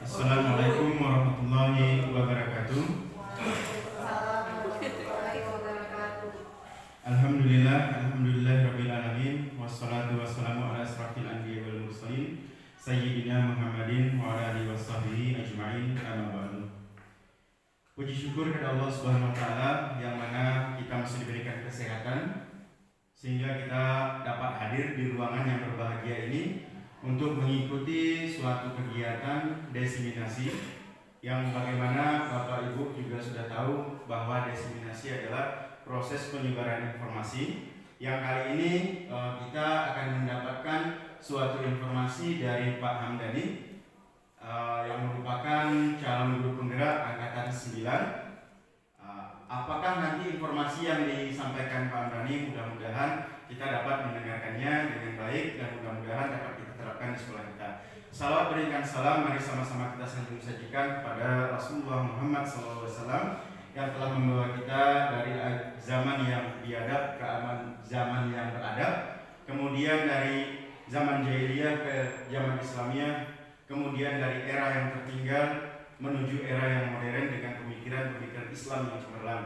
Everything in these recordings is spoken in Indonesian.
Assalamualaikum warahmatullahi wabarakatuh. Alhamdulillah rabbil alamin, wassalatu wassalamu ala asrafil anbiya'i wal mursalin sayyidina Muhammadin wa ala alihi washabbihi ajma'in, amma ba'du. Puji syukur kepada Allah Subhanahu wa taala yang mana kita masih diberikan kesehatan sehingga kita dapat hadir di ruangan yang berbahagia ini untuk mengikuti suatu kegiatan diseminasi yang bagaimana Bapak Ibu juga sudah tahu bahwa diseminasi adalah proses penyebaran informasi yang kali ini kita akan mendapatkan suatu informasi dari Pak Hamdani yang merupakan calon guru penggerak angkatan 9. Apakah nanti informasi yang disampaikan Pak Hamdani mudah-mudahan kita dapat mendengarkannya dengan baik dan mudah-mudahan dapat kita terapkan di sekolah kita. Salawat berikan salam, mari sama-sama kita sanjung sajikan kepada Rasulullah Muhammad SAW yang telah membawa kita dari zaman yang biadab ke zaman yang beradab, kemudian dari zaman jahiliyah ke zaman Islamiyah, kemudian dari era yang tertinggal menuju era yang modern dengan pemikiran-pemikiran Islam yang cemerlang.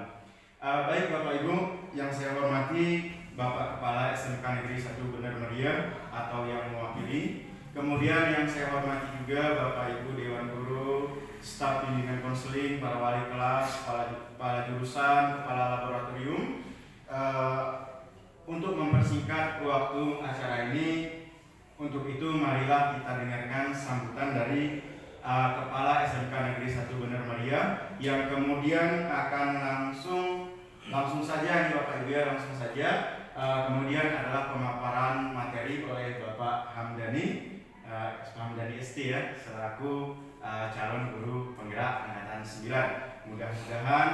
Baik Bapak Ibu yang saya hormati, Bapak Kepala SMK Negeri 1 Bener Meriah atau yang mewakili, kemudian yang saya hormati juga Bapak Ibu Dewan Guru, staf bimbingan konseling, para wali kelas, kepala jurusan, kepala laboratorium. Untuk mempersingkat waktu acara ini, untuk itu marilah kita dengarkan sambutan dari Kepala SMK Negeri 1 Bener Meriah yang kemudian akan langsung saja nih Bapak Ibu ya, langsung saja. Kemudian adalah pemaparan materi oleh Bapak Hamdani, Hamdani ST ya, selaku calon guru penggerak angkatan 9. Mudah-mudahan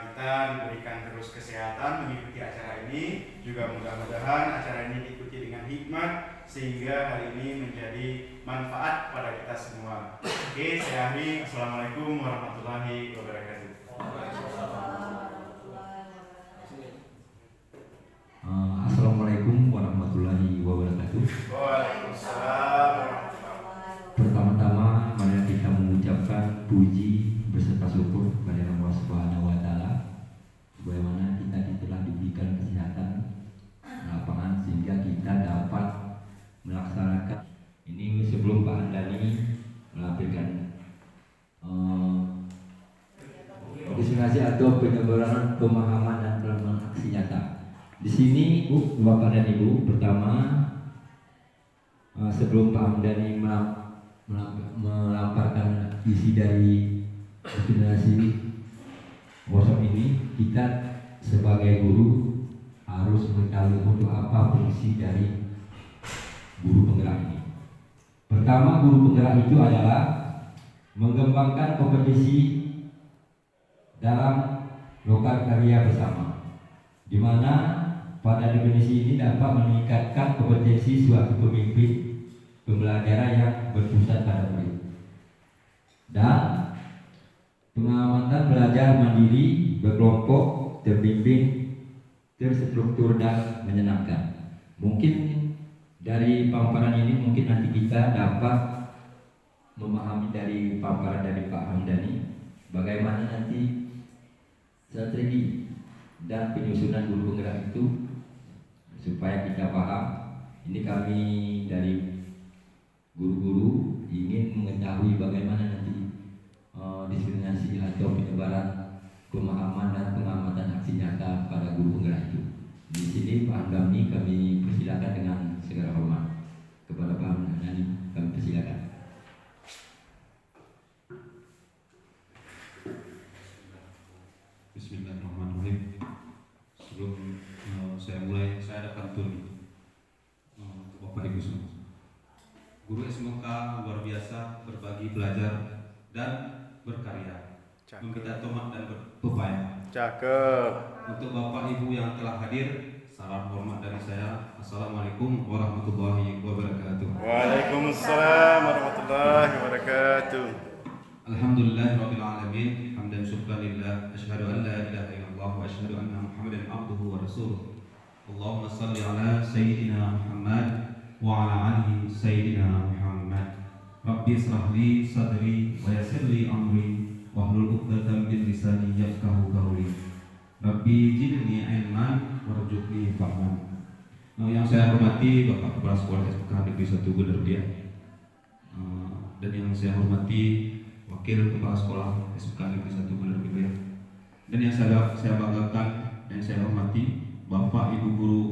kita diberikan terus kesehatan mengikuti acara ini, juga mudah-mudahan acara ini diikuti dengan hikmat sehingga hari ini menjadi manfaat pada kita semua. Oke, saya akhiri. Assalamualaikum warahmatullahi wabarakatuh. Assalamualaikum warahmatullahi wabarakatuh. Waalaikumsalam. Pertama-tama mari kita mengucapkan puji beserta syukur kepada Allah Subhanahu wa taala bagaimana kita telah diberikan kesehatan lapangan sehingga kita dapat melaksanakan ini. Sebelum Pak Andani melampirkan diseminasi atau penyebaran pemahaman dan pelaksanaan aksi nyata. Di sini Bu, Bapak dan Ibu, pertama sebelum Pak Hamdani melamparkan isi dari diseminasi workshop ini, kita sebagai guru harus mengetahui untuk apa fungsi dari guru penggerak ini. Pertama, guru penggerak itu adalah mengembangkan kompetisi dalam lokal karya bersama, di mana pada definisi ini dapat meningkatkan kompetensi suatu pemimpin pembelajaran yang berpusat pada murid dan pengamatan belajar mandiri, berkelompok, terbimbing, terstruktur dan menyenangkan. Mungkin dari paparan ini mungkin nanti kita dapat memahami dari paparan dari Pak Hamdani bagaimana nanti strategi dan penyusunan guru penggerak itu supaya kita paham. Ini kami dari guru-guru ingin mengetahui bagaimana nanti diseminasi atau penyebaran pemahaman dan pengamatan aksi nyata pada guru penggerak itu. Di sini Pak Hamdani kami persilakan dengan segala hormat. Kepada Pak Hamdani kami persilakan. Guru SMK luar biasa, berbagi, belajar, dan berkarya. Meminta tomat dan berupaya. Cakep. Untuk Bapak Ibu yang telah hadir, salam hormat dari saya. Assalamualaikum warahmatullahi wabarakatuh. Waalaikumsalam warahmatullahi wabarakatuh. Alhamdulillahirabbil alamin, hamdan syukran lillah, asyhadu an la ilaha illallah wa asyhadu anna Muhammadan abduhu wa rasuluh. Allahumma shalli ala sayyidina Muhammad wa ala ali sayyidina Muhammad. Rabbi israh li sadri wa yassir li amri wahlul 'uqdatam min lisani yafqahu qawli. Rabbi zidni ilman warzuqni fahman. Yang saya hormati Bapak Kepala Sekolah SMK Negeri 1 Bener Dia, dan yang saya hormati Wakil Kepala Sekolah SMK Negeri 1 Bener Dia, dan yang saya banggakan dan saya hormati Bapak Ibu Guru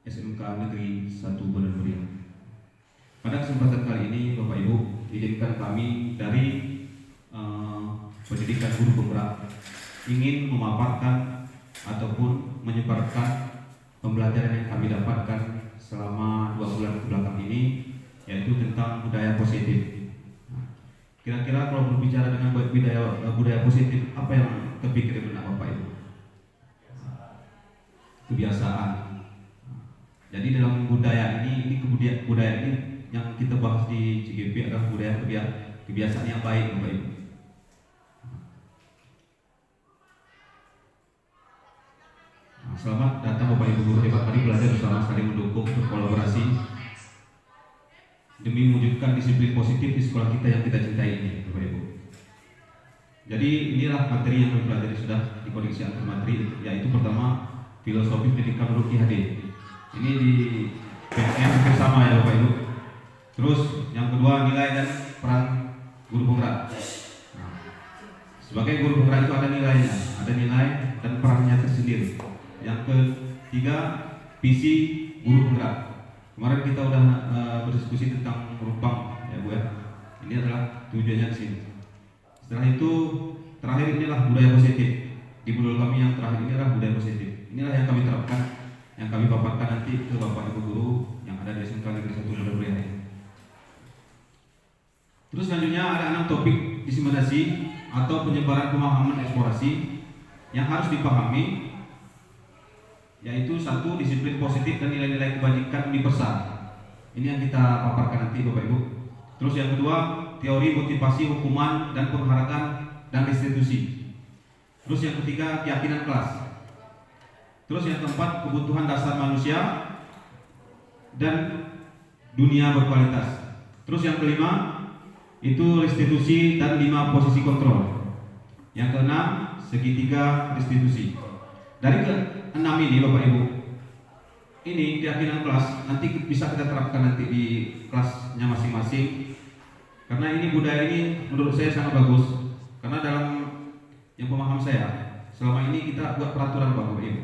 SMK Negeri 1 Bener Dia. Pada kesempatan kali ini Bapak Ibu, izinkan kami dari pendidikan guru penggerak ingin memaparkan ataupun menyebarkan pembelajaran yang kami dapatkan selama 2 bulan kebelakang ini, yaitu tentang budaya positif. Kira-kira kalau berbicara dengan budaya positif, apa yang terpikir di benak Bapak Ibu? Kebiasaan. Jadi dalam budaya ini kemudian budaya ini yang kita bahas di CGP adalah budaya kebiasaan yang baik, Bapak Ibu. Selamat datang Bapak Ibu guru hebat. Mari belajar bersama, saling mendukung, berkolaborasi demi mewujudkan disiplin positif di sekolah kita yang kita cintai ini, Bapak Ibu. Jadi inilah materi yang kami pelajari sudah di koneksi antar materi, yaitu pertama filosofi pendidikan menurut Ki Hadi. Ini di PN hampir sama ya Bapak Ibu. Terus yang kedua nilai dan peran guru penggerak. Nah, sebagai guru penggerak itu ada nilainya, ada nilai dan perannya tersendiri. Yang ketiga, visi guru penggerak. Kemarin kita udah berdiskusi tentang penumpang, ya Bu ya. Ini adalah tujuannya di sini. Setelah itu, terakhir inilah budaya positif. Di modul kami yang terakhir ini adalah budaya positif. Inilah yang kami terapkan, yang kami paparkan nanti ke Bapak Ibu guru yang ada di SMK Negeri 1 Bener Dia. Terus selanjutnya ada 6 topik diseminasi atau penyebaran pemahaman eksplorasi yang harus dipahami, yaitu 1. Disiplin positif dan nilai-nilai kebajikan universal. Ini yang kita paparkan nanti Bapak Ibu. Terus yang kedua, teori motivasi, hukuman dan penghargaan dan restitusi. Terus yang ketiga, keyakinan kelas. Terus yang keempat, kebutuhan dasar manusia dan dunia berkualitas. Terus yang kelima, itu restitusi dan 5 posisi kontrol. Yang keenam, segitiga restitusi. Dari ke-6 ini Bapak Ibu, ini keyakinan kelas nanti bisa kita terapkan nanti di kelasnya masing-masing. Karena ini budaya ini menurut saya sangat bagus. Karena dalam yang pemahaman saya, selama ini kita buat peraturan Bapak Ibu,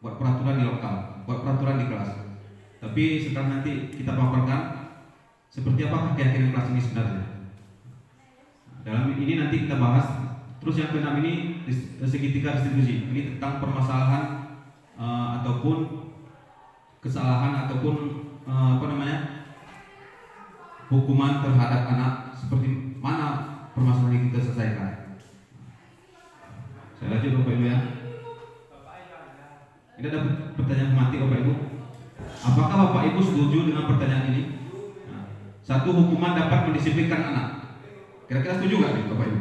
buat peraturan di lokal, buat peraturan di kelas. Tapi setelah nanti kita paparkan seperti apakah keyakinan kelas ini sebenarnya. Dalam ini nanti kita bahas. Terus yang keenam ini segitiga restitusi. Ini tentang permasalahan ataupun kesalahan ataupun hukuman terhadap anak, seperti mana permasalahan yang kita selesaikan. Saya lanjut Bapak Ibu ya. Ini ada pertanyaan pemantik Bapak Ibu. Apakah Bapak Ibu setuju dengan pertanyaan ini? 1. Hukuman dapat mendisiplinkan anak. Kira-kira setuju nggak nih Bapak Ibu?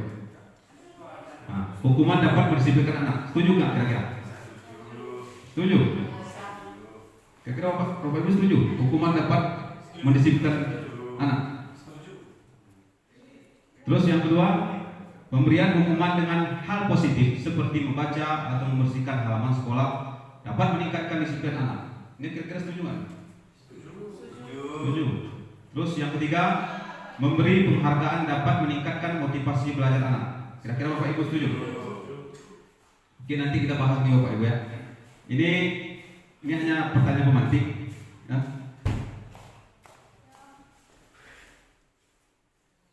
Hukuman dapat mendisiplinkan anak. Setuju nggak kira-kira? Setuju? Kira-kira Bapak Ibu setuju? Hukuman dapat mendisiplinkan anak. Terus yang kedua, pemberian hukuman dengan hal positif seperti membaca atau membersihkan halaman sekolah dapat meningkatkan disiplin anak. Ini kira-kira setuju nggak? Setuju. Terus yang ketiga, memberi penghargaan dapat meningkatkan motivasi belajar anak. Kira-kira Bapak Ibu setuju? Oke, nanti kita bahas nih Bapak Ibu ya. Ini hanya pertanyaan pemantik. Ya.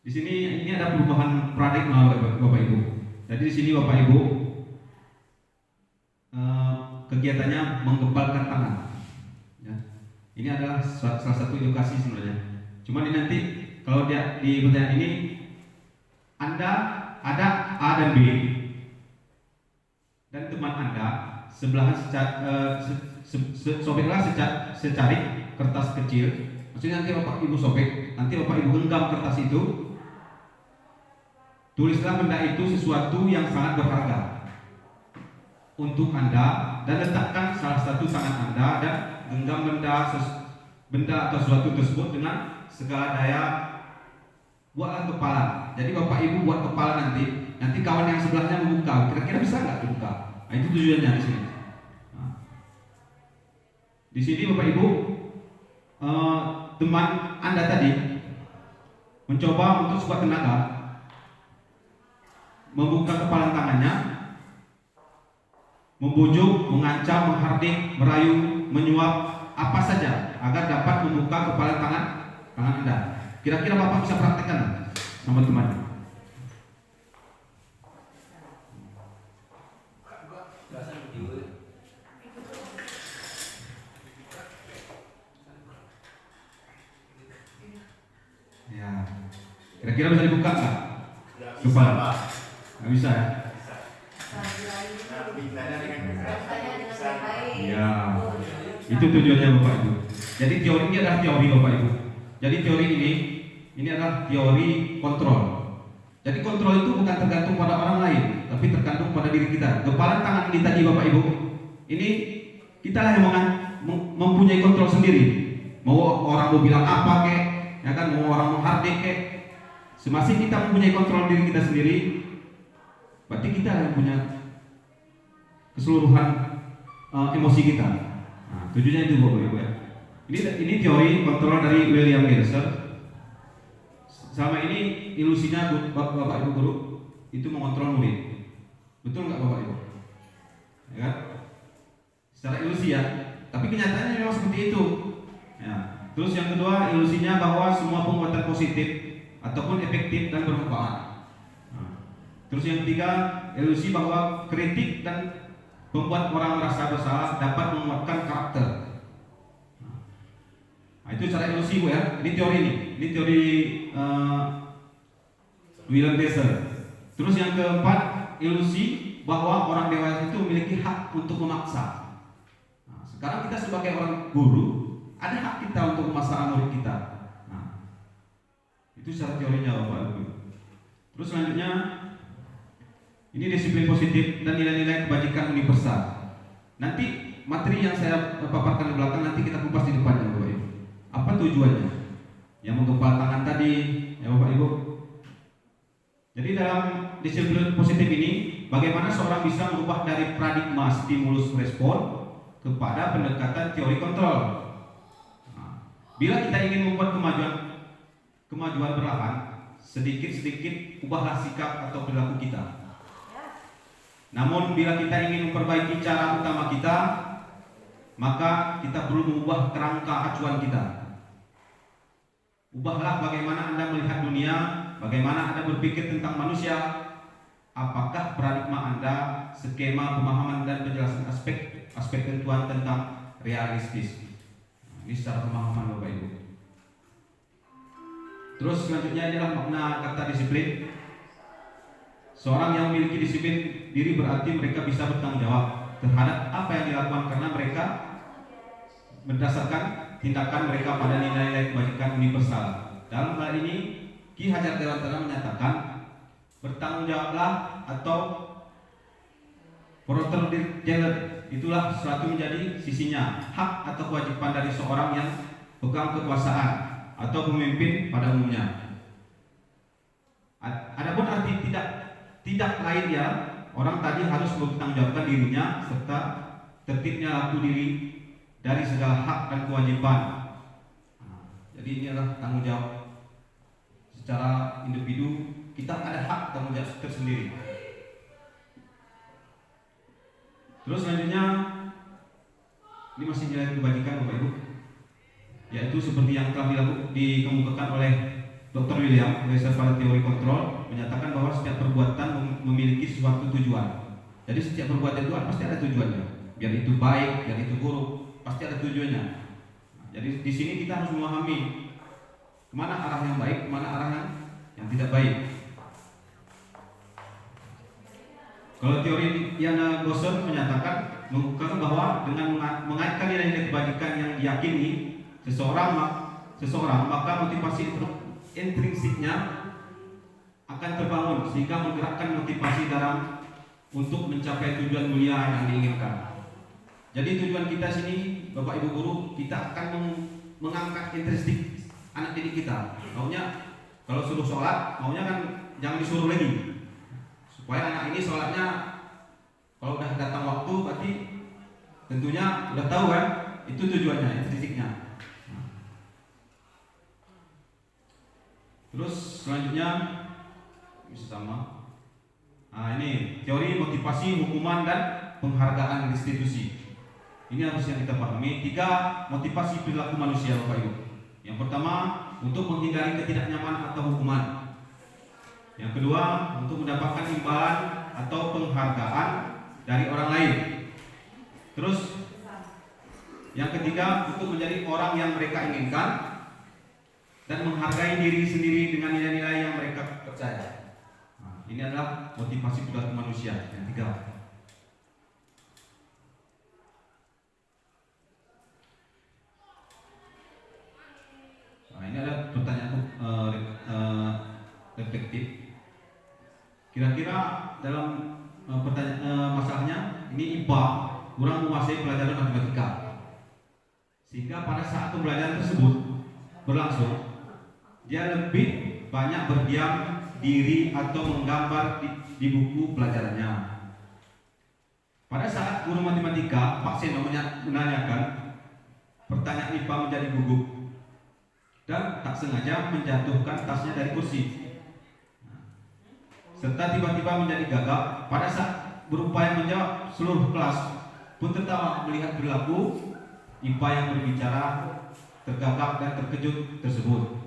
Di sini ini ada perubahan paradigma Bapak Ibu. Jadi di sini Bapak Ibu kegiatannya menggembalkan tangan. Ya. Ini adalah salah satu edukasi sebenarnya. Cuma ini nanti kalau dia di pertanyaan ini Anda ada A dan B dan teman Anda sebelahan sobeklah secari kertas kecil. Maksudnya nanti Bapak Ibu sobek, nanti Bapak Ibu genggam kertas itu, tulislah benda itu sesuatu yang sangat berharga untuk Anda dan letakkan salah satu tangan Anda dan genggam benda atau sesuatu tersebut dengan segala daya. Buatlah kepala. Jadi Bapak Ibu buat kepala nanti kawan yang sebelahnya membuka. Kira-kira bisa nggak dibuka? Nah, itu tujuannya di sini. Nah, di sini Bapak Ibu, teman Anda tadi mencoba untuk sekuat tenaga membuka kepala tangannya, membujuk, mengancam, menghardik, merayu, menyuap, apa saja agar dapat membuka kepala tangan Anda. Kira-kira Bapak bisa praktekkan sama teman. Ya, kira-kira bisa dibuka nggak? Kepala? Nggak bisa ya? Ya, itu tujuannya Bapak Ibu. Jadi teori ini adalah teori Bapak Ibu. Jadi teori ini adalah teori kontrol. Jadi kontrol itu bukan tergantung pada orang lain, tapi tergantung pada diri kita. Kepala tangan ini tadi Bapak Ibu, ini kita lah yang mempunyai kontrol sendiri. Mau orang mau bilang apa kek, ya kan, mau orang menghardik kek, semasih kita mempunyai kontrol diri kita sendiri, berarti kita yang punya keseluruhan emosi kita. Nah, tujuannya itu Bapak Ibu ya. Ini teori kontrol dari William Glasser. Selama ini ilusinya Bapak Ibu guru itu mengontrol murid. Betul nggak Bapak Ibu? Ya kan? Secara ilusi ya. Tapi kenyataannya memang seperti itu. Ya. Terus yang kedua, ilusinya bahwa semua perbuatan positif ataupun efektif dan bermanfaat. Nah. Terus yang ketiga, ilusi bahwa kritik dan membuat orang merasa bersalah dapat menguatkan karakter. Nah, itu cara ilusi Bu ya. Ini teori ini teori William Glasser. Terus yang keempat, ilusi bahwa orang dewasa itu memiliki hak untuk memaksa. Nah, sekarang kita sebagai orang guru ada hak kita untuk memaksa murid kita. Nah, itu secara teorinya Bapak Ibu. Terus selanjutnya, ini disiplin positif dan nilai-nilai kebajikan universal. Nanti materi yang saya paparkan di belakang nanti kita kupas di depannya Bapak Ibu. Apa tujuannya? Yang menggempal tangan tadi, ya Bapak Ibu. Jadi dalam disiplin positif ini, bagaimana seorang bisa merubah dari paradigma stimulus respon kepada pendekatan teori kontrol. Nah, bila kita ingin membuat kemajuan perlahan, sedikit-sedikit ubahlah sikap atau perilaku kita. Namun bila kita ingin memperbaiki cara utama kita, maka kita perlu mengubah kerangka acuan kita. Ubahlah bagaimana Anda melihat dunia, bagaimana Anda berpikir tentang manusia. Apakah paradigma Anda, skema pemahaman dan penjelasan aspek tentuan tentang realistis. Ini secara pemahaman Bapak Ibu. Terus selanjutnya adalah makna kata disiplin. Seorang yang memiliki disiplin diri berarti mereka bisa bertanggung jawab terhadap apa yang dilakukan karena mereka berdasarkan tindakan mereka pada nilai-nilai kebajikan universal. Dalam hal ini, Ki Hajar Dewantara menyatakan bertanggung jawablah atau Protergender itulah suatu menjadi sisinya hak atau kewajiban dari seorang yang pegang kekuasaan atau pemimpin pada umumnya. Adapun arti tidak lain ya, orang tadi harus mempertanggungjawabkan dirinya serta tertibnya laku diri dari segala hak dan kewajiban. Jadi ini adalah tanggung jawab secara individu, kita ada hak tanggung jawab tersendiri. Terus selanjutnya, ini masih nilai kebajikan Bapak Ibu, yaitu seperti yang telah dikemukakan oleh Dr. William Glasser pada teori kontrol, menyatakan bahwa setiap perbuatan memiliki suatu tujuan. Jadi setiap perbuatan itu pasti ada tujuannya, biar itu baik, biar itu buruk, pasti ada tujuannya. Jadi di sini kita harus memahami kemana arah yang baik, kemana arah yang tidak baik. Kalau teori Yana Gosson menyatakan mengungkapkan bahwa dengan mengaitkan nilai-nilai kebajikan yang diyakini seseorang, maka motivasi intrinsiknya akan terbangun sehingga menggerakkan motivasi dalam untuk mencapai tujuan mulia yang diinginkan. Jadi tujuan kita sini, Bapak Ibu guru, kita akan mengangkat intrinsik anak didik kita. Maunya kalau suruh sholat, maunya kan jangan disuruh lagi. Supaya anak ini sholatnya kalau udah datang waktu berarti tentunya udah tahu kan, itu tujuannya, intrinsiknya. Terus selanjutnya bisa sama. Nah ini teori motivasi, hukuman dan penghargaan institusi. Ini harus yang kita pahami. 3 motivasi perilaku manusia, Bapak Ibu. Yang pertama untuk menghindari ketidaknyamanan atau hukuman. Yang kedua untuk mendapatkan imbalan atau penghargaan dari orang lain. Terus yang ketiga untuk menjadi orang yang mereka inginkan dan menghargai diri sendiri dengan nilai-nilai yang mereka percaya. Nah, ini adalah motivasi perilaku manusia yang 3. Nah, ini ada pertanyaan reflektif. Kira-kira dalam masalahnya ini IPA kurang menguasai pelajaran matematika, sehingga pada saat pembelajaran tersebut berlangsung dia lebih banyak berdiam diri atau menggambar di buku pelajarannya. Pada saat guru matematika Pak Seno menanyakan pertanyaan IPA menjadi gugup dan tak sengaja menjatuhkan tasnya dari kursi, serta tiba-tiba menjadi gagap. Pada saat berupaya menjawab, seluruh kelas pun tertawa melihat perilaku IPA yang berbicara tergagap dan terkejut tersebut.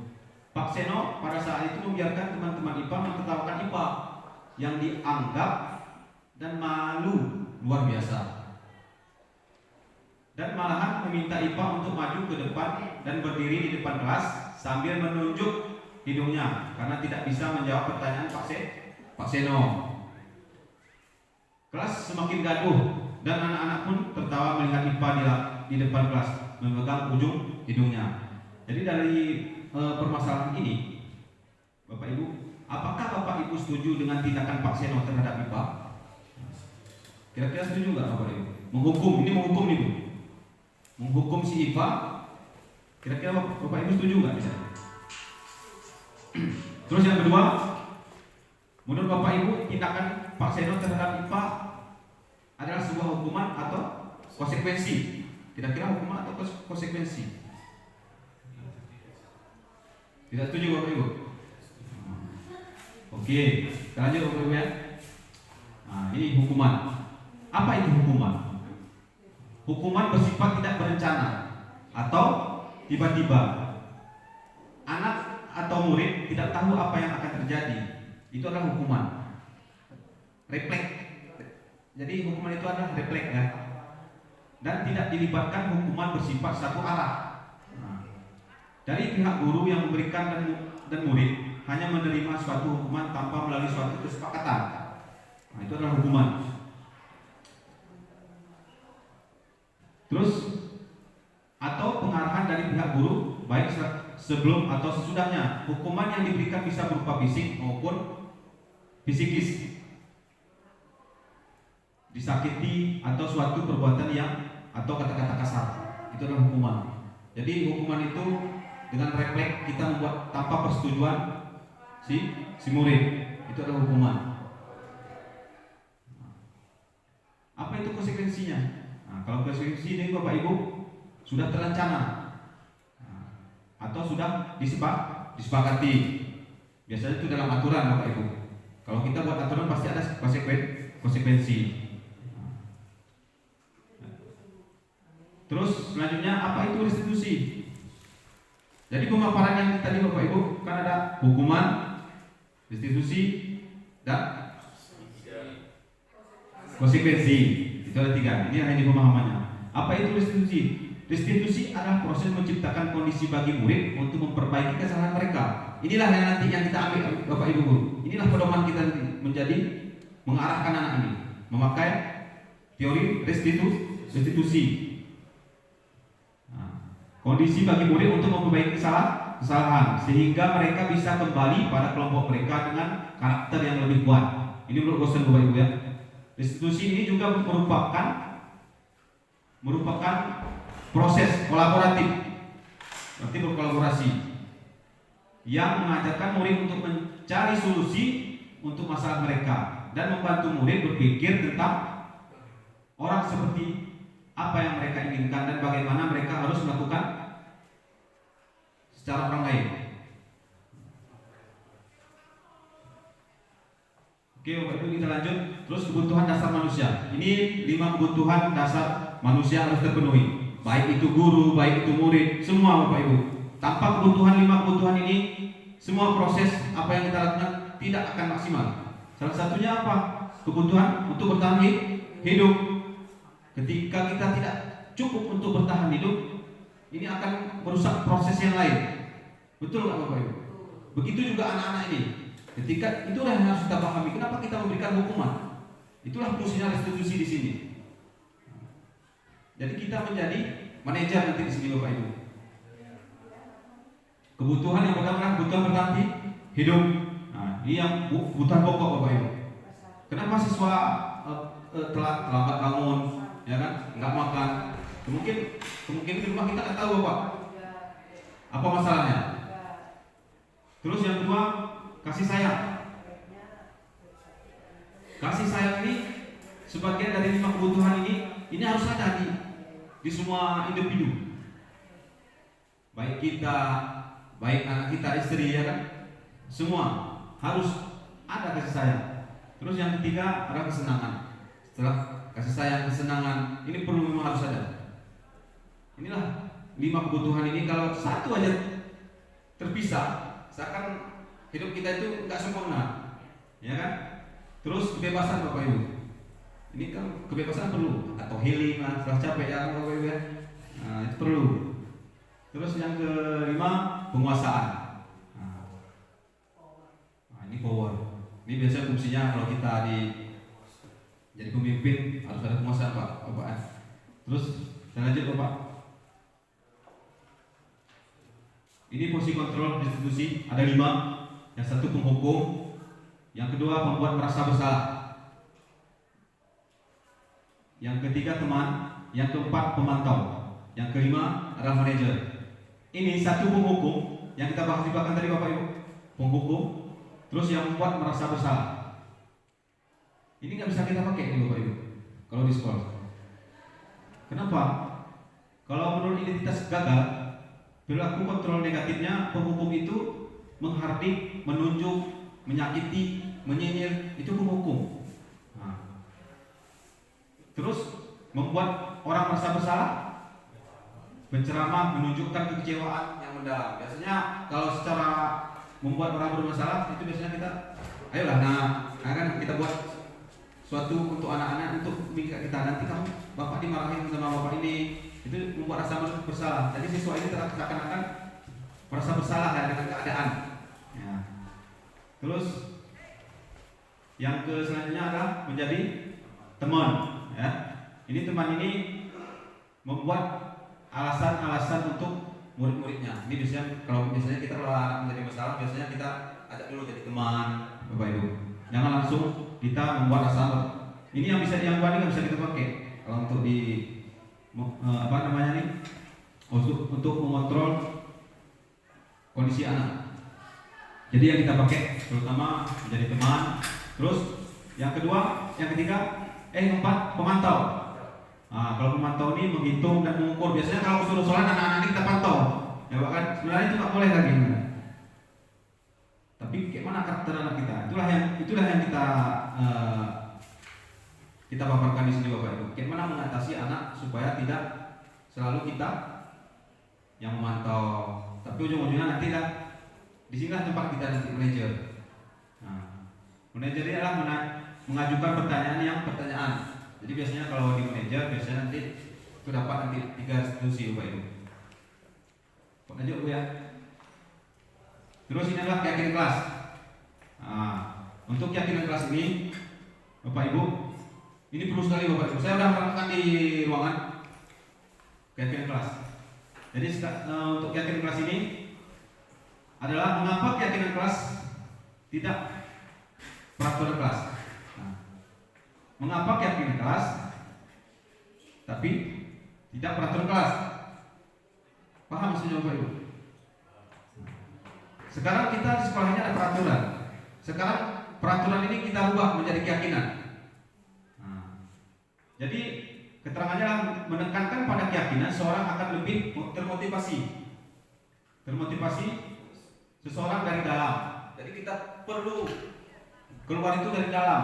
Pak Seno pada saat itu membiarkan teman-teman IPA mentertawakan IPA yang dianggap dan malu luar biasa, dan malahan meminta IPA untuk maju ke depan dan berdiri di depan kelas sambil menunjuk hidungnya karena tidak bisa menjawab pertanyaan Pak Seno. Kelas semakin gaduh dan anak-anak pun tertawa melihat IPA di depan kelas memegang ujung hidungnya. Jadi dari permasalahan ini, Bapak Ibu, apakah Bapak Ibu setuju dengan tindakan Pak Seno terhadap IPA? Kira-kira setuju nggak Bapak Ibu? Menghukum itu, menghukum si IPA. Kira-kira Bapak Ibu setuju nggak bisa? Terus yang kedua, menurut Bapak Ibu tindakan Pak Seno terhadap IPA adalah sebuah hukuman atau konsekuensi? Kira-kira hukuman atau konsekuensi? Tidak setuju Bapak Ibu? Oke, kita lanjut Bapak Ibu ya. Nah, ini hukuman. Apa itu hukuman? Hukuman bersifat tidak berencana atau tiba-tiba. Anak atau murid tidak tahu apa yang akan terjadi. Itu adalah hukuman. Refleks. Jadi hukuman itu adalah refleks ya. Dan tidak dilibatkan hukuman bersifat satu arah. Dari pihak guru yang memberikan dan murid hanya menerima suatu hukuman tanpa melalui suatu kesepakatan. Nah, itu adalah hukuman. Terus atau pengarahan dari pihak guru baik sebelum atau sesudahnya. Hukuman yang diberikan bisa berupa fisik maupun psikis. Disakiti atau suatu perbuatan yang atau kata-kata kasar. Itu adalah hukuman. Jadi hukuman itu dengan refleks kita membuat tanpa persetujuan si murid, itu adalah hukuman. Apa itu konsekuensinya? Nah, kalau konsekuensi ini Bapak Ibu sudah terencana atau sudah disepakati. Biasanya itu dalam aturan Bapak Ibu. Kalau kita buat aturan pasti ada konsekuensi. Terus selanjutnya apa itu restitusi? Jadi pemaparan yang tadi Bapak Ibu kan ada hukuman, restitusi, dan konsekuensi. Itu ada 3. Ini hanya pemahamannya. Apa itu restitusi? Restitusi adalah proses menciptakan kondisi bagi murid untuk memperbaiki kesalahan mereka. Inilah yang nanti yang kita ambil Bapak Ibu Guru. Inilah pedoman kita nanti menjadi mengarahkan anak ini memakai teori restitusi. Nah, kondisi bagi murid untuk memperbaiki kesalahan sehingga mereka bisa kembali pada kelompok mereka dengan karakter yang lebih kuat. Ini menurut dosen Bapak Ibu ya. Restitusi ini juga merupakan proses kolaboratif, berarti berkolaborasi, yang mengajarkan murid untuk mencari solusi untuk masalah mereka dan membantu murid berpikir tentang orang seperti apa yang mereka inginkan dan bagaimana mereka harus melakukan secara orang lain. Oke Bapak Ibu, kita lanjut. Terus kebutuhan dasar manusia. Ini 5 kebutuhan dasar manusia harus terpenuhi. Baik itu guru, baik itu murid, semua Bapak Ibu. Tanpa kebutuhan 5 kebutuhan ini, semua proses apa yang kita lakukan tidak akan maksimal. Salah satunya apa? Kebutuhan untuk bertahan hidup. Ketika kita tidak cukup untuk bertahan hidup, ini akan merusak proses yang lain. Betul nggak Bapak Ibu? Begitu juga anak-anak ini. Ketika itulah yang harus kita pahami. Kenapa kita memberikan hukuman? Itulah fungsinya restitusi di sini. Jadi kita menjadi manajer nanti di sini Bapak Ibu. Kebutuhan yang pertama, kebutuhan bertahan hidup. Nah, ini yang kebutuhan pokok Bapak Ibu. Kenapa siswa terlambat bangun, ya kan? Nggak makan. Mungkin di rumah kita nggak tahu Bapak. Apa masalahnya? Terus yang kedua, kasih sayang. Kasih sayang ini sebagian dari 5 kebutuhan ini harus ada di semua individu. Baik kita, baik anak kita, istri, ya kan? Semua harus ada kasih sayang. Terus yang ketiga adalah kesenangan. Setelah kasih sayang, kesenangan, ini perlu memang harus ada. Inilah 5 kebutuhan ini. Kalau satu aja terpisah, seakan hidup kita itu nggak sempurna, ya kan? Terus kebebasan Bapak Ibu. Ini kan kebebasan perlu, atau healing lah, setelah capek ya Bapak Ibu ya. Nah, itu perlu. Terus yang kelima, penguasaan. Nah, ini power. Ini biasanya fungsinya kalau kita jadi pemimpin harus ada penguasaan Bapak. Terus saya lanjut Bapak. Ini fungsi kontrol institusi ada 5. Yang satu penghukum, yang kedua membuat merasa bersalah, yang ketiga teman, yang keempat pemantau, yang kelima adalah manajer. Ini satu penghukum yang kita bahas di belakang tadi Bapak Ibu, penghukum, terus yang membuat merasa bersalah. Ini nggak bisa kita pakai nih Bapak Ibu kalau di sekolah. Kenapa? Kalau menurut identitas gagal, perilaku kontrol negatifnya penghukum itu menghardik, menunjuk, menyakiti, menyinyir, itu penghukum. Nah. Terus membuat orang merasa bersalah, penceramah, menunjukkan kekecewaan yang mendalam. Biasanya kalau secara membuat orang bermasalah itu biasanya kita, ayolah, kan kita buat suatu untuk anak-anak, untuk mengikat kita, nanti kamu bapak dimarahin sama bapak ini, itu membuat rasa bersalah. Jadi siswa ini seakan-akan merasa bersalah dengan keadaan. Ya. Terus yang selanjutnya adalah menjadi teman. Ya. Ini teman ini membuat alasan-alasan untuk murid-muridnya. Ini biasanya kita kalau anak menjadi masalah, biasanya kita ajak dulu jadi teman, Bapak Ibu. Jangan langsung kita membuat rasa. Ini yang bisa nggak bisa kita pakai kalau untuk untuk mengontrol kondisi anak. Jadi yang kita pakai terutama menjadi teman. Terus yang ketiga, keempat pemantau. Nah, kalau pemantau ini menghitung dan mengukur. Biasanya kalau suruh sholat anak-anak ini kita pantau. Ya bahkan sebenarnya itu nggak boleh lagi. Tapi bagaimana karakter anak kita? Itulah yang kita paparkan di sini Bapak Ibu. Bagaimana mengatasi anak supaya tidak selalu kita yang memantau. Tapi ujung-ujungnya nanti di sinilah tempat kita nanti manajer. Nah, manajer ini adalah mengajukan pertanyaan. Jadi biasanya kalau di manajer biasanya nanti Itu dapat nanti 3 restitusi Bapak Ibu. Lanjut Bu ya. Terus ini adalah keyakinan kelas. Nah, untuk keyakinan kelas ini Bapak Ibu, ini perlu sekali Bapak Ibu. Saya sudah menerangkan di ruangan keyakinan kelas. Jadi untuk keyakinan kelas ini adalah mengapa keyakinan kelas tidak peraturan kelas. Nah, mengapa keyakinan kelas tapi tidak peraturan kelas? Paham maksudnya Bapak Ibu? Sekarang kita di sekolahnya ada peraturan. Sekarang peraturan ini kita ubah menjadi keyakinan. Nah, jadi keterangannya menekankan pada keyakinan seorang akan lebih termotivasi. Termotivasi seseorang dari dalam. Jadi kita perlu keluar itu dari dalam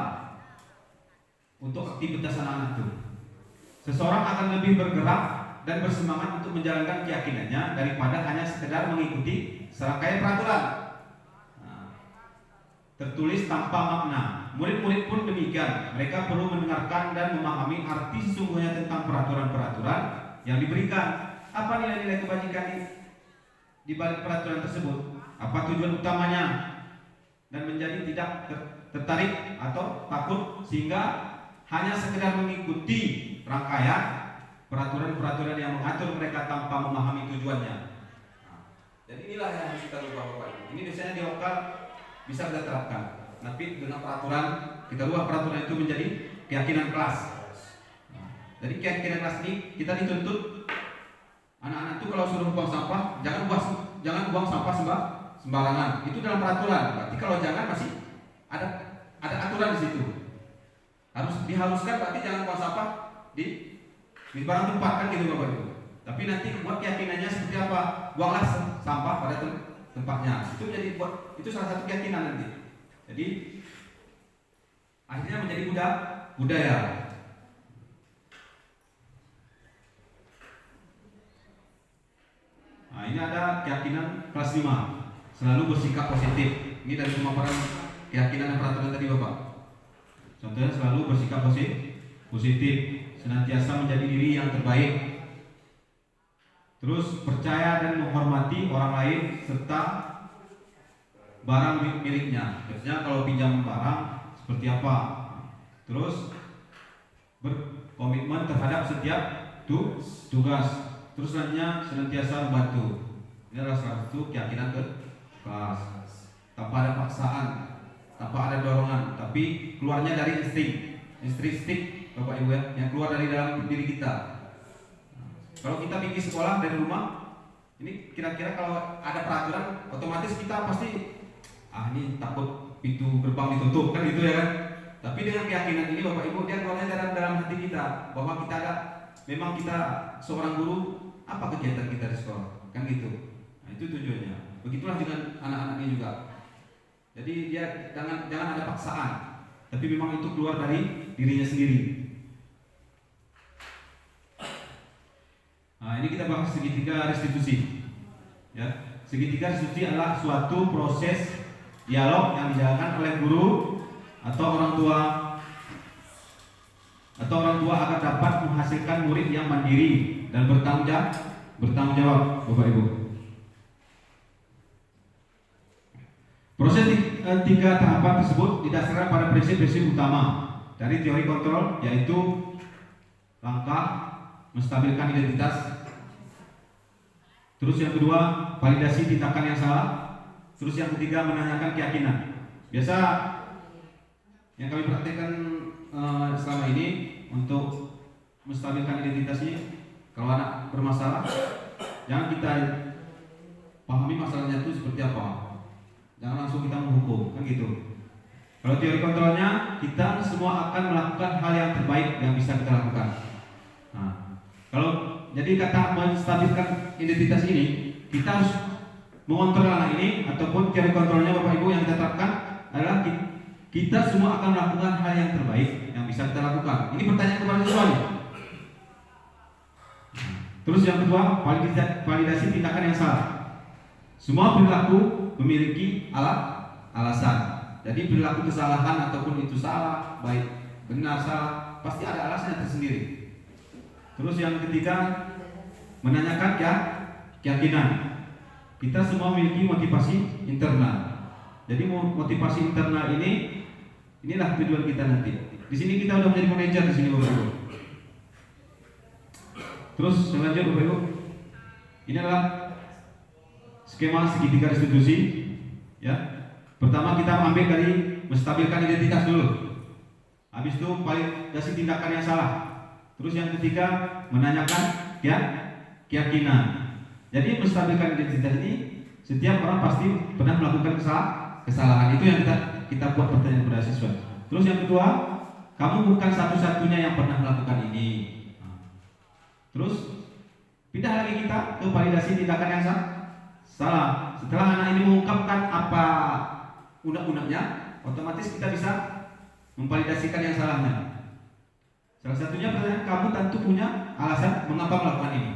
untuk aktivitas anak-anak itu. Seseorang akan lebih bergerak dan bersemangat untuk menjalankan keyakinannya daripada hanya sekedar mengikuti serangkaian peraturan. Nah, tertulis tanpa makna. Murid-murid pun demikian. Mereka perlu mendengarkan dan memahami arti sesungguhnya tentang peraturan-peraturan yang diberikan. Apa nilai-nilai kebajikan di balik peraturan tersebut? Apa tujuan utamanya? Dan menjadi tidak tertarik atau takut sehingga hanya sekedar mengikuti rangkaian peraturan-peraturan yang mengatur mereka tanpa memahami tujuannya. Nah, jadi inilah yang harus kita ubah Bapak Ibu. Ini biasanya di lokal bisa kita terapkan. Tapi dengan peraturan, kita ubah peraturan itu menjadi keyakinan kelas. Nah, jadi keyakinan kelas ini kita dituntut anak-anak itu kalau suruh buang sampah, jangan buang sampah sembarangan. Itu dalam peraturan. Berarti kalau jangan masih ada aturan di situ. Harus diharuskan, berarti jangan buang sampah di barang tempat kan gitu Bapak Ibu. Tapi nanti buat keyakinannya seperti apa? Buanglah sampah pada tempatnya. Itu salah satu keyakinan nanti. Jadi akhirnya menjadi budaya. Nah, ini ada keyakinan kelas 5. Selalu bersikap positif. Ini dari pemaparan keyakinan dan peraturan tadi Bapak. Contohnya selalu bersikap positif, senantiasa menjadi diri yang terbaik. Terus percaya dan menghormati orang lain serta barang miliknya. Biasanya kalau pinjam barang seperti apa. Terus berkomitmen terhadap setiap tugas. Terus selanjutnya senantiasa membantu. Ini adalah salah satu keyakinan kelas. Tanpa ada paksaan, tanpa ada dorongan, tapi keluarnya dari insting Bapak Ibu ya, yang keluar dari dalam diri kita. Kalau kita pergi sekolah dari rumah, ini kira-kira kalau ada peraturan, otomatis kita pasti ini takut pintu gerbang ditutup kan gitu ya kan. Tapi dengan keyakinan ini Bapak Ibu, dia keluarnya dalam hati kita bahwa memang kita seorang guru, apa kegiatan kita di sekolah kan gitu. Nah, itu tujuannya. Begitulah dengan anak-anaknya juga. Jadi dia jangan ada paksaan, tapi memang itu keluar dari dirinya sendiri. Nah, ini kita bahas segitiga restitusi. Ya, segitiga restitusi adalah suatu proses dialog yang dijalankan oleh guru atau orang tua agar dapat menghasilkan murid yang mandiri dan bertanggung jawab, Bapak Ibu. Proses 3 tahapan tersebut didasarkan pada prinsip-prinsip utama dari teori kontrol, yaitu langkah menstabilkan identitas. Terus yang kedua, validasi tindakan yang salah. Terus yang ketiga, menanyakan keyakinan. Biasa yang kami praktekkan selama ini untuk menstabilkan identitasnya, kalau anak bermasalah, jangan kita pahami masalahnya itu seperti apa. Jangan langsung kita menghukum, kan gitu. Kalau teori kontrolnya, kita semua akan melakukan hal yang terbaik yang bisa kita lakukan. Nah, kalau jadi kata menstabilkan identitas ini, kita harus mengontrol anak ini, ataupun teori kontrolnya Bapak Ibu yang kita terapkan adalah kita semua akan melakukan hal yang terbaik yang bisa kita lakukan. Ini pertanyaan kepada siswa. Terus yang kedua, validasi tindakan yang salah. Semua perilaku memiliki alasan. Jadi perilaku kesalahan ataupun itu salah, baik benar salah, pasti ada alasannya tersendiri. Terus yang ketiga, menanyakan keyakinan. Kita semua memiliki motivasi internal. Jadi motivasi internal inilah tujuan kita nanti. Di sini kita udah menjadi manajer di sini Bapak Ibu. Terus selanjutnya Bapak Ibu, ini adalah skema segitiga restitusi. Ya, pertama kita ambil dari menstabilkan identitas dulu. Habis itu validasi tindakan yang salah. Terus yang ketiga menanyakan keyakinan. Jadi menstabilkan identitas ini setiap orang pasti pernah melakukan kesalahan. Itu yang kita buat pertanyaan pada siswa. Terus yang kedua, kamu bukan satu-satunya yang pernah melakukan ini. Terus pindah lagi kita ke validasi tindakan yang salah. Setelah anak ini mengungkapkan apa undang-undangnya, otomatis kita bisa memvalidasikan yang salahnya. Salah satunya pertanyaan, kamu tentu punya alasan mengapa melakukan ini.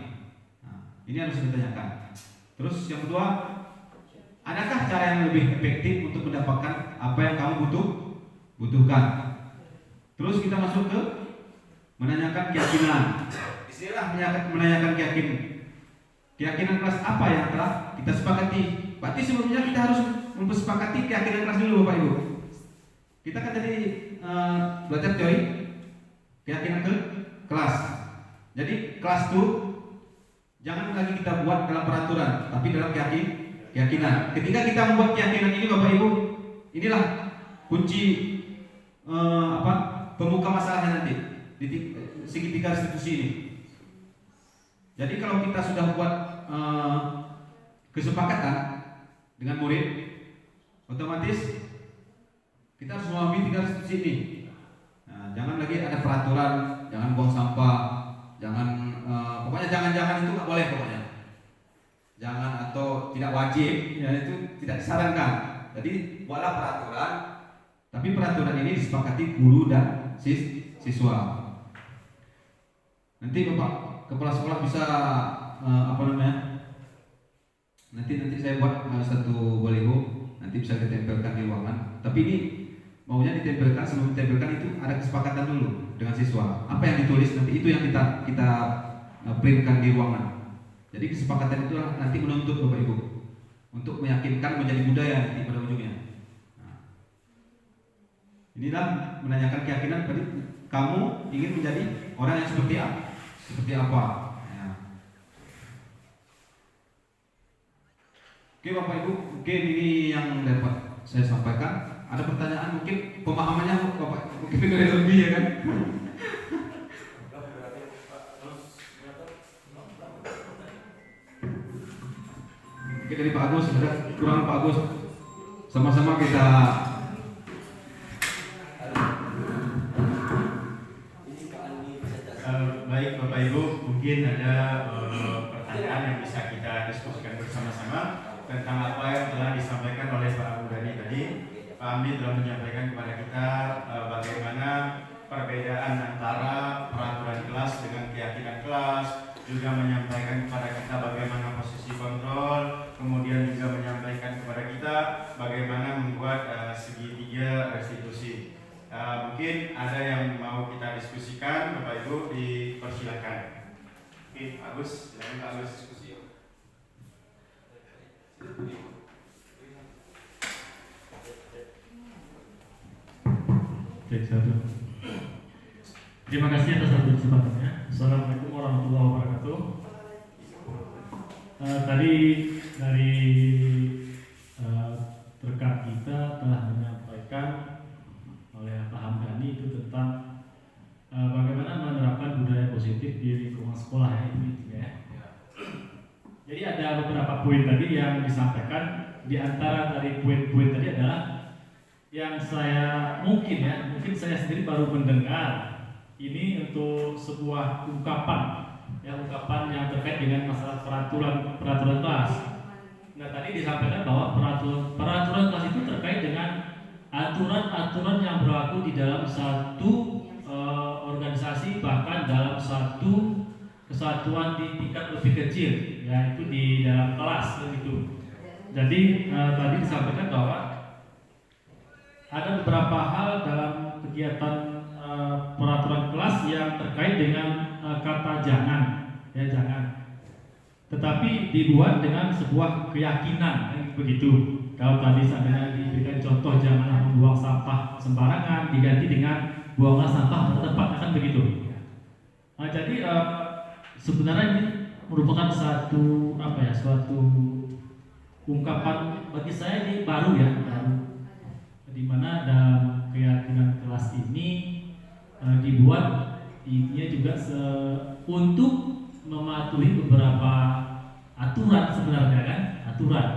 Ini harus ditanyakan. Terus yang kedua, adakah cara yang lebih efektif untuk mendapatkan apa yang kamu butuhkan? Terus kita masuk ke menanyakan keyakinan. Istilah menanyakan keyakinan kelas apa yang telah kita sepakati. Berarti sebelumnya kita harus mempersepakati keyakinan kelas dulu Bapak Ibu. Kita kan tadi belajar teori keyakinan ke kelas. Jadi kelas itu jangan lagi kita buat dalam peraturan, tapi dalam keyakinan. Ketika kita membuat keyakinan ini Bapak Ibu, inilah kunci pembuka masalahnya nanti di segitiga restitusi ini. Jadi kalau kita sudah buat kesepakatan dengan murid, otomatis kita harus memahami tiga restitusi ini. Nah, jangan lagi ada peraturan, jangan buang sampah, pokoknya jangan itu nggak boleh pokoknya. Jangan atau tidak wajib, ya itu tidak disarankan. Jadi buatlah peraturan, tapi peraturan ini disepakati guru dan siswa. Nanti Bapak kepala sekolah bisa nanti saya buat satu baliho, nanti bisa ditempelkan di ruangan. Tapi ini maunya ditempelkan, sebelum ditempelkan itu ada kesepakatan dulu dengan siswa. Apa yang ditulis nanti itu yang kita printkan di ruangan. Jadi kesepakatan itu nanti menuntut Bapak Ibu untuk meyakinkan menjadi budaya nanti pada ujungnya. Nah, inilah menanyakan keyakinan. Berarti kamu ingin menjadi orang yang seperti apa? Ya. Oke Bapak Ibu, mungkin ini yang dapat saya sampaikan. Ada pertanyaan mungkin pemahamannya Bapak mungkin lebih ya kan? Mungkin dari Pak Agus, ada kurang Pak Agus. Sama-sama kita baik Bapak Ibu, mungkin ada pertanyaan yang bisa kita diskusikan bersama-sama tentang apa yang telah disampaikan oleh Pak Abu Dhani tadi. Pak Amdi telah menyampaikan kepada kita bagaimana perbedaan antara peraturan kelas dengan keyakinan kelas, juga menyampaikan kepada kita bagaimana posisi kontrol, kemudian juga menyampaikan kepada kita bagaimana membuat segitiga restitusi. Mungkin ada yang mau kita diskusikan, Bapak Ibu dipersilakan. Oke, Pak Agus, silakan Pak Agus diskusi. Terima kasih atas waktu kesempatannya. Assalamualaikum warahmatullahi wabarakatuh. Tadi dari rekan kita telah menyampaikan oleh Pak Hamdani itu tentang bagaimana menerapkan budaya positif di lingkungan sekolah ya. Jadi ada beberapa poin tadi yang disampaikan. Di antara dari poin-poin tadi adalah yang saya mungkin saya sendiri baru mendengar ini untuk sebuah ungkapan yang terkait dengan masalah peraturan kelas. Nah tadi disampaikan bahwa peraturan kelas itu terkait dengan aturan-aturan yang berlaku di dalam satu organisasi, bahkan dalam satu kesatuan di tingkat lebih kecil, yaitu di dalam kelas begitu. Jadi tadi disampaikan bahwa ada beberapa hal dalam kegiatan peraturan kelas yang terkait dengan kata jangan, ya jangan. Tetapi dibuat dengan sebuah keyakinan, kan begitu. Kalau tadi saya diberikan contoh janganlah membuang sampah sembarangan, diganti dengan buanglah sampah pada tempatnya, kan begitu. Jadi sebenarnya ini merupakan suatu ungkapan bagi saya ini baru ya, di mana dalam keyakinan kelas ini dibuat intinya juga untuk mematuhi beberapa aturan sebenarnya kan, aturan.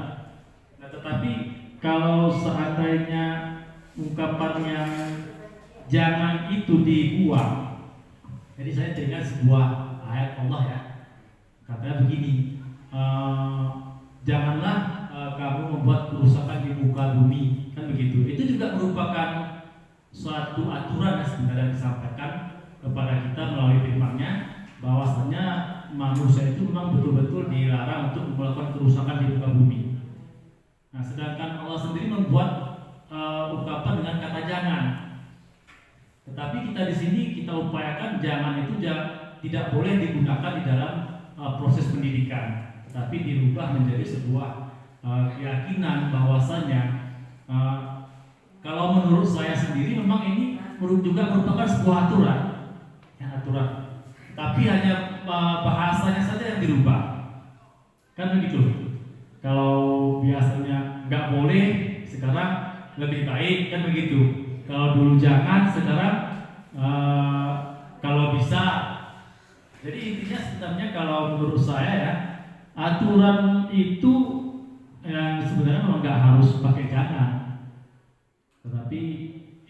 Nah, tetapi kalau seandainya ungkapan yang jangan itu dibuang, jadi saya teringat sebuah ayat Allah ya, katanya begini, janganlah kamu membuat kerusakan di muka bumi, kan begitu. Itu juga merupakan suatu aturan yang sebenarnya disampaikan kepada kita melalui firman-Nya, bahwasanya manusia itu memang betul-betul dilarang untuk melakukan kerusakan di muka bumi. Nah, sedangkan Allah sendiri membuat ungkapan dengan kata jangan. Tetapi kita di sini kita upayakan jangan itu tidak boleh digunakan di dalam proses pendidikan, tetapi dirubah menjadi sebuah keyakinan bahwasanya kalau menurut saya sendiri memang ini juga merupakan sebuah aturan, ya, aturan. Tapi hanya bahasanya saja yang dirubah, kan begitu. Kalau biasanya nggak boleh, sekarang lebih baik, kan begitu. Kalau dulu jangan, sekarang kalau bisa. Jadi intinya sebenarnya kalau menurut saya ya, aturan itu yang sebenarnya memang nggak harus pakai jangan, tetapi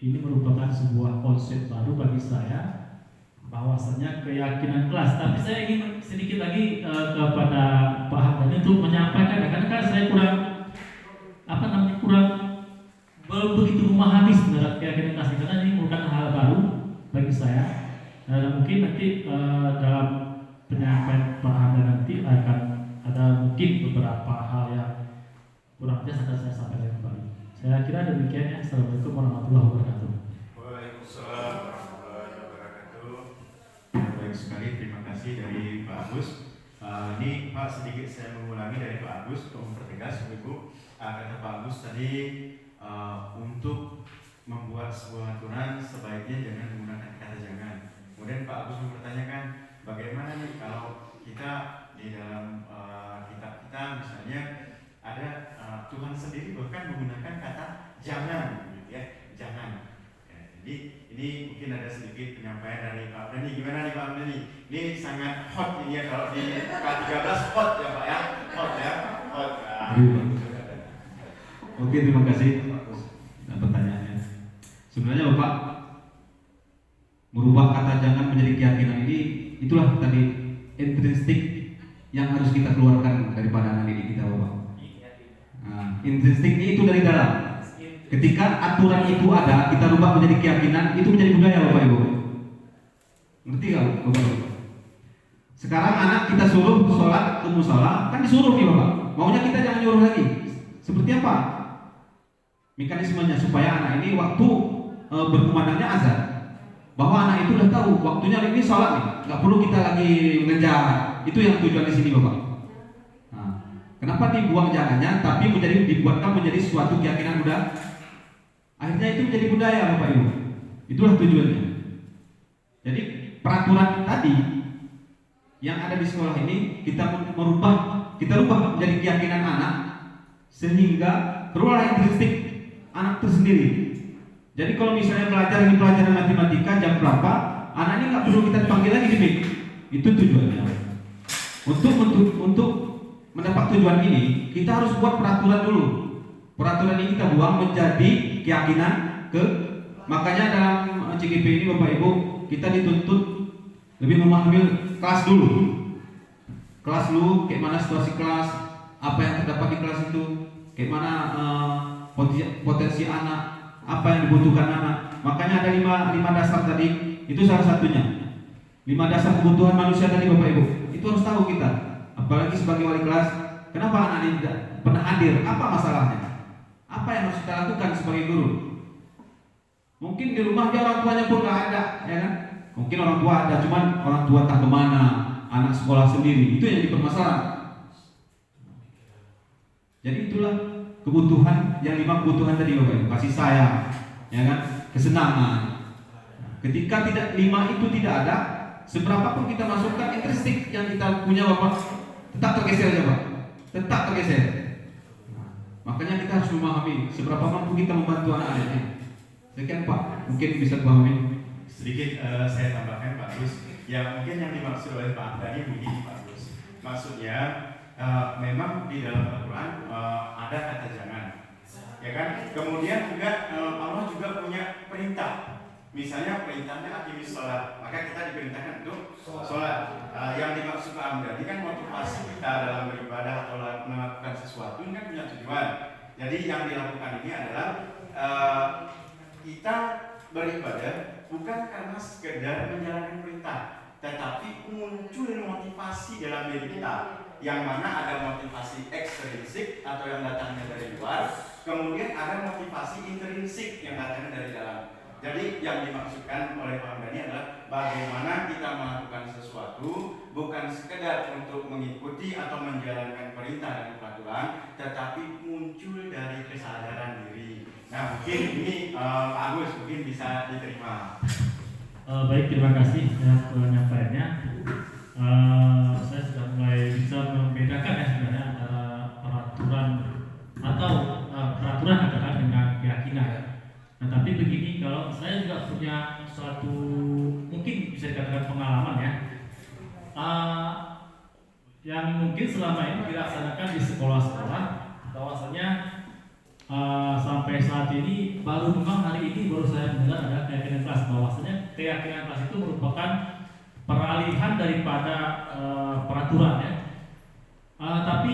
ini merupakan sebuah konsep baru bagi saya, bahwasanya keyakinan kelas. Tapi saya ingin sedikit lagi kepada Pak Hamdani untuk menyampaikan, karena kan saya kurang begitu memahami sebenarnya keyakinan kelas, karena ini merupakan hal baru bagi saya. Mungkin nanti dalam penyampaian Pak Hamdani nanti akan ada mungkin beberapa hal yang kurang jelas akan saya sampaikan kembali. Saya kira demikian ya. Assalamualaikum warahmatullahi wabarakatuh. Waalaikumsalam warahmatullahi wabarakatuh. Baik sekali, terima kasih dari Pak Agus. Ini Pak, sedikit saya mengulangi dari Pak Agus untuk mempertegas Ibu. Kata Pak Agus tadi untuk membuat sebuah aturan sebaiknya jangan menggunakan kata jangan. Kemudian Pak Agus mempertanyakan bagaimana nih kalau kita di dalam kitab kita misalnya ada Tuhan sendiri bahkan menggunakan kata jangan, gitu ya, jangan. Ya, jadi ini mungkin ada sedikit penyampaian dari Pak Dhani. Gimana nih Pak Dhani? Ini sangat hot ini ya, kalau di K13 hot ya Pak ya, hot ya, hot. Oke, terima kasih pertanyaannya. Sebenarnya Bapak merubah kata jangan menjadi keyakinan ini, itulah tadi intrinsik yang harus kita keluarkan daripada anak didik kita Bapak. Intrinsik itu dari dalam. Ketika aturan itu ada, kita rubah menjadi keyakinan, itu menjadi budaya Bapak Ibu. Ngerti nggak Bapak Ibu? Sekarang anak kita suruh sholat ke musola, kan disuruh nih Bapak. Maunya kita jangan nyuruh lagi. Seperti apa mekanismenya supaya anak ini waktu berkumandangnya azan, bahwa anak itu udah tahu waktunya ini sholat nih, nggak perlu kita lagi ngejar. Itu yang tujuan di sini Bapak. Nah, kenapa dibuang jangannya, tapi dibuatkan menjadi suatu keyakinan udah. Akhirnya itu menjadi budaya Bapak Ibu. Itulah tujuannya. Jadi peraturan tadi yang ada di sekolah ini kita rubah menjadi keyakinan anak, sehingga keluar intrinsik anak tersendiri. Jadi kalau misalnya belajar di pelajaran matematika jam berapa, anak ini nggak perlu kita panggil lagi di mic. Itu tujuannya. Untuk mendapat tujuan ini, kita harus buat peraturan dulu. Peraturan ini kita buang menjadi keyakinan makanya dalam CGP ini Bapak Ibu, kita dituntut lebih memahami kelas dulu. Kelas dulu, kayak mana situasi kelas, apa yang terdapat di kelas itu, kayak mana potensi anak, apa yang dibutuhkan anak. Makanya ada 5 dasar tadi, itu salah satunya. 5 dasar kebutuhan manusia tadi Bapak Ibu. Itu harus tahu kita. Apalagi sebagai wali kelas, kenapa anak ini tidak pernah hadir? Apa masalahnya? Apa yang harus kita lakukan sebagai guru? Mungkin di rumah dia orang tuanya pun nggak ada, ya kan? Mungkin orang tua ada, cuman orang tua tak kemana, anak sekolah sendiri, itu yang dipermasalahan. Jadi itulah kebutuhan yang 5 kebutuhan tadi Bapak Ibu, kasih sayang, ya kan, kesenangan. Ketika 5 itu tidak ada, seberapa pun kita masukkan intrinsik yang kita punya Bapak, tetap tergeser aja Pak, tetap tergeser. Makanya kita harus memahami seberapa mampu kita membantu anak-anaknya. Sekian Pak, mungkin bisa dipahami. Sedikit saya tambahkan Pak Gus, ya mungkin yang dimaksud oleh Pak tadi begini Pak Gus, maksudnya memang di dalam Al-Quran ada kata jangan, ya kan? Kemudian juga Allah juga punya perintah. Misalnya perintahnya aqimis sholat, maka kita diperintahkan untuk sholat. Yang dimaksud Pak Amdani kan motivasi kita dalam beribadah atau melakukan sesuatu ini kan punya tujuan. Jadi yang dilakukan ini adalah kita beribadah bukan karena sekedar menjalankan perintah, tetapi muncul motivasi dalam diri kita, yang mana ada motivasi ekstrinsik atau yang datangnya dari luar, kemudian ada motivasi intrinsik yang datangnya dari dalam. Jadi yang dimaksudkan oleh Pak Amdani adalah bagaimana kita melakukan sesuatu bukan sekedar untuk mengikuti atau menjalankan perintah dan peraturan, tetapi muncul dari kesadaran diri. Nah mungkin ini Pak Agus mungkin bisa diterima. Baik, terima kasih ya penyampaiannya. Saya sudah mulai bisa membedakan ya sebenarnya antara peraturan atau peraturan adalah dengan keyakinan. Nah tapi begini, kalau saya juga punya suatu mungkin bisa dikatakan pengalaman ya, yang mungkin selama ini dilaksanakan di sekolah-sekolah, bahwasanya sampai saat ini memang hari ini baru saya mendengar ada keyakinan kelas, bahwasanya keyakinan kelas itu merupakan peralihan daripada peraturan ya. Tapi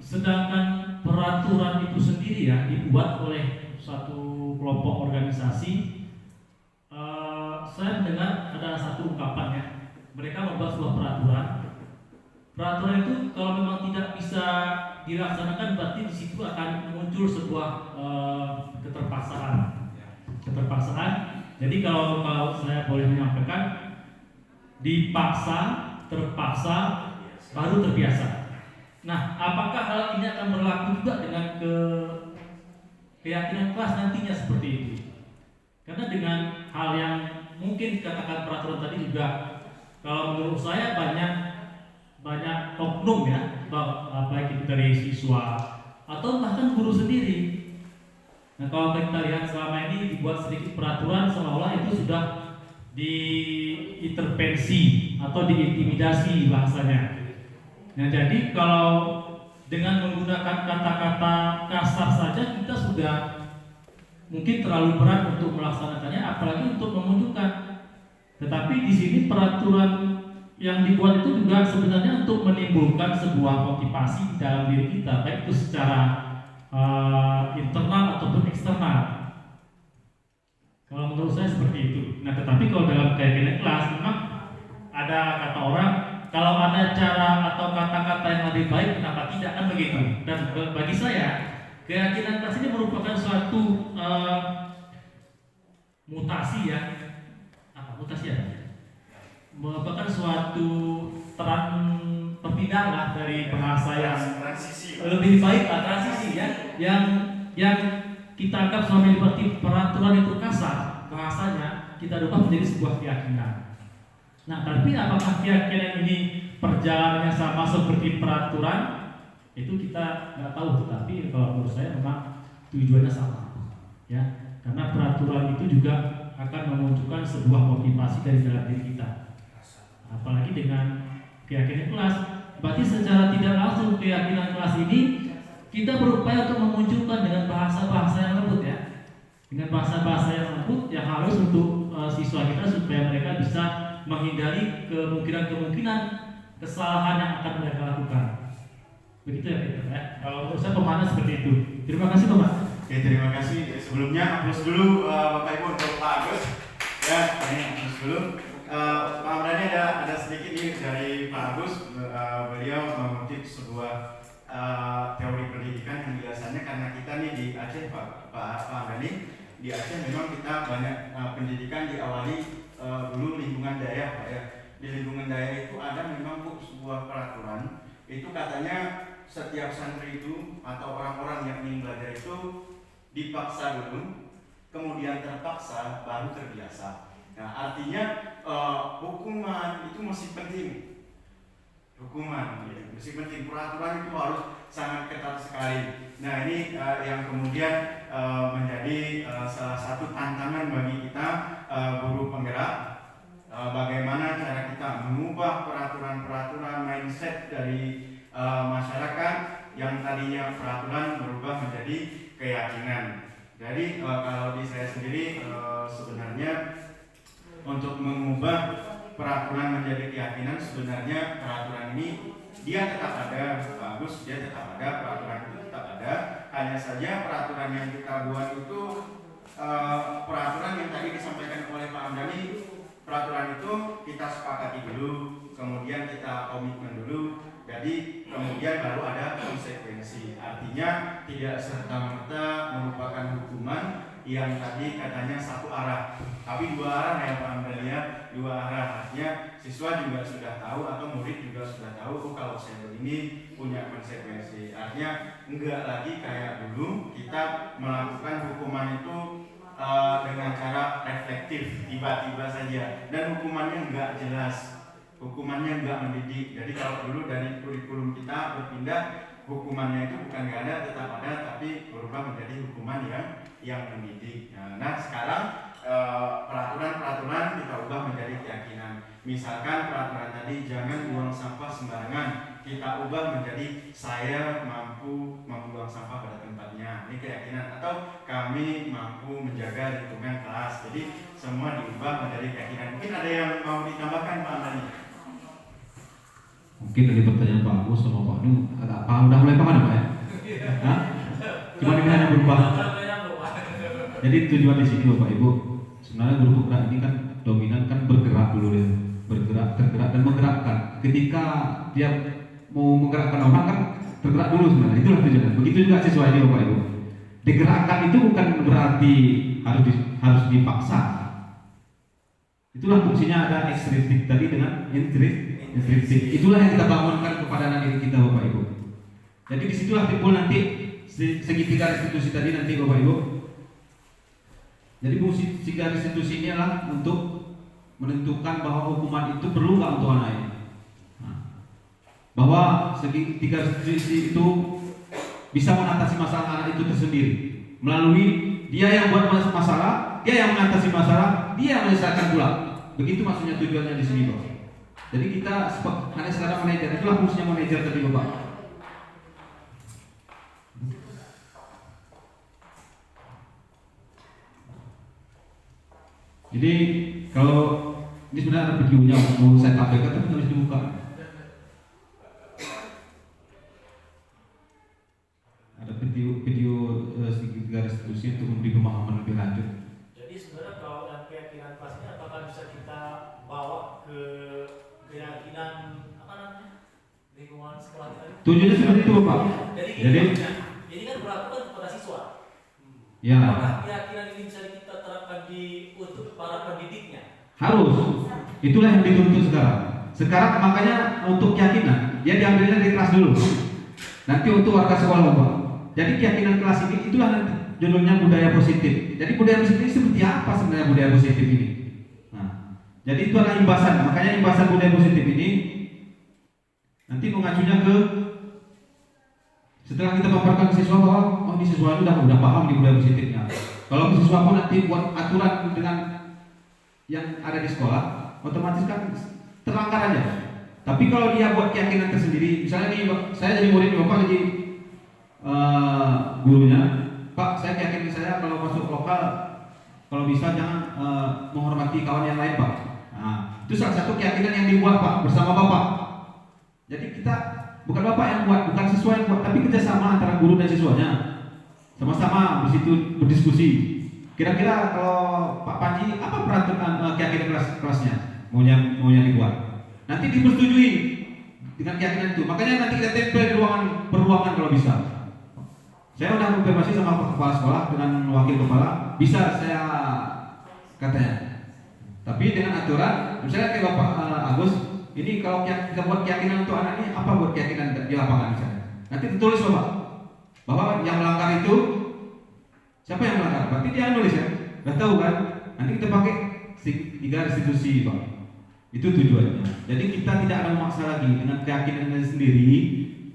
sedangkan peraturan itu sendiri ya dibuat oleh suatu kelompok organisasi, saya mendengar ada satu ungkapan ya, mereka membuat sebuah peraturan. Peraturan itu kalau memang tidak bisa dilaksanakan, berarti di situ akan muncul sebuah keterpaksaan. Jadi kalau saya boleh menyampaikan, dipaksa, terpaksa, baru terbiasa. Nah, apakah hal ini akan berlaku juga dengan keyakinan kelas nantinya seperti itu? Karena dengan hal yang mungkin dikatakan peraturan tadi juga, kalau menurut saya banyak oknum ya, baik itu dari siswa atau bahkan guru sendiri. Nah kalau kita lihat selama ini dibuat sedikit peraturan seolah-olah itu sudah diintervensi atau diintimidasi bahasanya. Nah jadi kalau dengan menggunakan kata-kata kasar saja kita sudah mungkin terlalu berat untuk melaksanakannya, apalagi untuk memunculkan. Tetapi di sini peraturan yang dibuat itu juga sebenarnya untuk menimbulkan sebuah motivasi di dalam diri kita, baik itu secara internal ataupun eksternal. Kalau menurut saya seperti itu. Nah, tetapi kalau dalam keyakinan kelas memang ada kata orang, kalau ada cara atau kata-kata yang lebih baik, kenapa tidak, kan begitu. Dan bagi saya keyakinan kelas ini merupakan suatu mutasi ya. Mutasi ya? Merupakan suatu perpindahan lah dari bahasa yang lebih baik lah, transisi ya, yang kita anggap selama ini seperti peraturan itu kasar, bahasanya kita rubah menjadi sebuah keyakinan. Nah, tapi apakah keyakinan ini perjalanannya sama seperti peraturan? Itu kita nggak tahu, tetapi kalau menurut saya memang tujuannya sama, ya, karena peraturan itu juga akan memunculkan sebuah motivasi dari dalam diri kita. Apalagi dengan keyakinan kelas, berarti secara tidak langsung keyakinan kelas ini kita berupaya untuk memunculkan dengan bahasa-bahasa yang lembut ya, dengan bahasa-bahasa yang lembut yang halus untuk siswa kita supaya mereka bisa menghindari kemungkinan-kemungkinan kesalahan yang akan mereka lakukan. Begitu ya Pak ya. Kalau menurut saya pemahaman seperti itu. Terima kasih Pak. Oke, terima kasih. Sebelumnya aplaus dulu Bapak Ibu untuk Pak Agus. Ya, ini aplaus dulu. Pak Amdani ada sedikit nih dari Pak Agus. Beliau mengutip sebuah teori pendidikan yang biasanya karena kita nih di Aceh Pak Amdani, di Aceh memang kita banyak pendidikan diawali itu katanya setiap santri itu atau orang-orang yang ingin belajar itu dipaksa dulu, kemudian terpaksa, baru terbiasa. Nah, artinya hukuman itu masih penting. Hukuman ya, masih penting. Peraturan itu harus sangat ketat sekali. Nah, ini yang kemudian menjadi salah satu tantangan bagi kita guru penggerak. Bagaimana cara kita mengubah peraturan-peraturan mindset dari masyarakat yang tadinya peraturan berubah menjadi keyakinan. Jadi kalau di saya sendiri sebenarnya untuk mengubah peraturan menjadi keyakinan, sebenarnya peraturan ini dia tetap ada, bagus, dia tetap ada, peraturan itu tetap ada. Hanya saja peraturan yang kita buat itu peraturan yang tadi disampaikan oleh Pak Hamdani, peraturan itu kita sepakati dulu, kemudian kita komitmen dulu, jadi kemudian baru ada konsekuensi. Artinya tidak serta-merta merupakan hukuman yang tadi katanya satu arah, tapi dua arah ya Pak Hamdani ya, dua arah. Artinya siswa juga sudah tahu atau murid juga sudah tahu, kalau saya begini punya konsekuensi. Artinya enggak lagi kayak dulu kita melakukan hukuman itu dengan cara reflektif, tiba-tiba saja, dan hukumannya enggak jelas, hukumannya enggak mendidik. Jadi kalau dulu dari kurikulum kita berpindah, hukumannya itu bukan enggak ada, tetap ada, tapi berubah menjadi hukuman yang mendidik. Nah sekarang peraturan-peraturan kita ubah menjadi keyakinan. Misalkan peraturan tadi jangan buang sampah sembarangan, kita ubah menjadi saya mampu membuang sampah pada tempatnya, ini keyakinan. Atau kami mampu menjaga lingkungan kelas. Jadi semua diubah menjadi keyakinan. Mungkin ada yang mau ditambahkan Pak Mani? Mungkin dari pertanyaan Pak Agus sama Pak Nu agak paham, udah mulai paham Pak ya? Hah? Cuma ini hanya berubah. Jadi tujuan di sini Bapak Ibu, sebenarnya guru penggerak ini kan dominan kan bergerak dulu ya, bergerak, tergerak dan menggerakkan. Ketika dia mau menggerakkan orang kan tergerak dulu sebenarnya, itulah tujuannya. Begitu juga siswa ini Bapak Ibu. Digerakkan itu bukan berarti harus dipaksa. Itulah fungsinya ada ekstrinsik tadi dengan intrinsik. Itulah yang kita bangunkan kepada anak didik kita Bapak Ibu. Jadi disitulah timbul nanti segitiga restitusi tadi nanti Bapak Ibu. Jadi fungsi tiga restitusi ini adalah untuk menentukan bahwa hukuman itu perlu nggak untuk anak ini. Bahwa segitiga restitusi itu bisa mengatasi masalah anak itu tersendiri melalui dia yang buat masalah, dia yang mengatasi masalah, dia yang menyelesaikan pula. Begitu maksudnya tujuannya di sini Bapak. Jadi kita hanya sekarang manajer, itulah fungsinya manajer tadi Bapak. Jadi kalau ini sebenarnya ada videonya mau saya tampilkan tapi harus dibuka. Ada video segitiga restitusi untuk memberi pemahaman lebih lanjut. Jadi sebenarnya kalau dalam keyakinan kelasnya apakah bisa kita bawa ke keyakinan apa namanya lingkungan sekolah kita? Tujuannya seperti itu Bapak. Jadi kan berlaku kan kepada siswa. Ya. Apakah keyakinan ini bisa kita terapkan untuk para pendidiknya? Harus. Itulah yang dituntut sekarang. Sekarang makanya untuk keyakinan dia diambilnya dari kelas dulu. Nanti untuk warga sekolah Bapak. Jadi keyakinan kelas ini itulah nanti judulnya budaya positif. Jadi budaya positif ini seperti apa sebenarnya budaya positif ini? Nah, jadi itu adalah imbasan. Makanya imbasan budaya positif ini nanti mengacunya ke setelah kita paparkan ke siswa bahwa oh di siswa itu udah paham di budaya positifnya. Kalau ke siswa pun nanti buat aturan dengan yang ada di sekolah, otomatis kan terlanggar aja. Tapi kalau dia buat keyakinan tersendiri, misalnya nih saya jadi murid, Bapak jadi gurunya, Pak saya keyakinan saya kalau masuk lokal kalau bisa jangan menghormati kawan yang lain Pak. Nah, itu salah satu keyakinan yang dibuat Pak bersama Bapak. Jadi kita bukan Bapak yang buat, bukan siswa yang buat, tapi kerjasama antara guru dan siswanya. Sama-sama di situ berdiskusi. Kira-kira kalau Pak Panji apa peraturan keyakinan kelasnya maunya dibuat? Nanti dipersetujui dengan keyakinan itu. Makanya nanti kita tempel di ruangan kalau bisa. Saya udah konfirmasi sama kepala sekolah dengan wakil kepala, bisa saya katanya. Tapi dengan aturan, misalnya kayak Bapak Agus Ini kalau kita buat keyakinan untuk anak ini, apa buat keyakinan di lapangan misalnya? Nanti ditulis coba bahwa yang melanggar itu siapa yang melanggar? Berarti dia nulis ya, udah tahu kan? Nanti kita pakai 3 restitusi Pak. Itu tujuannya. Jadi kita tidak ada memaksa lagi dengan keyakinan sendiri,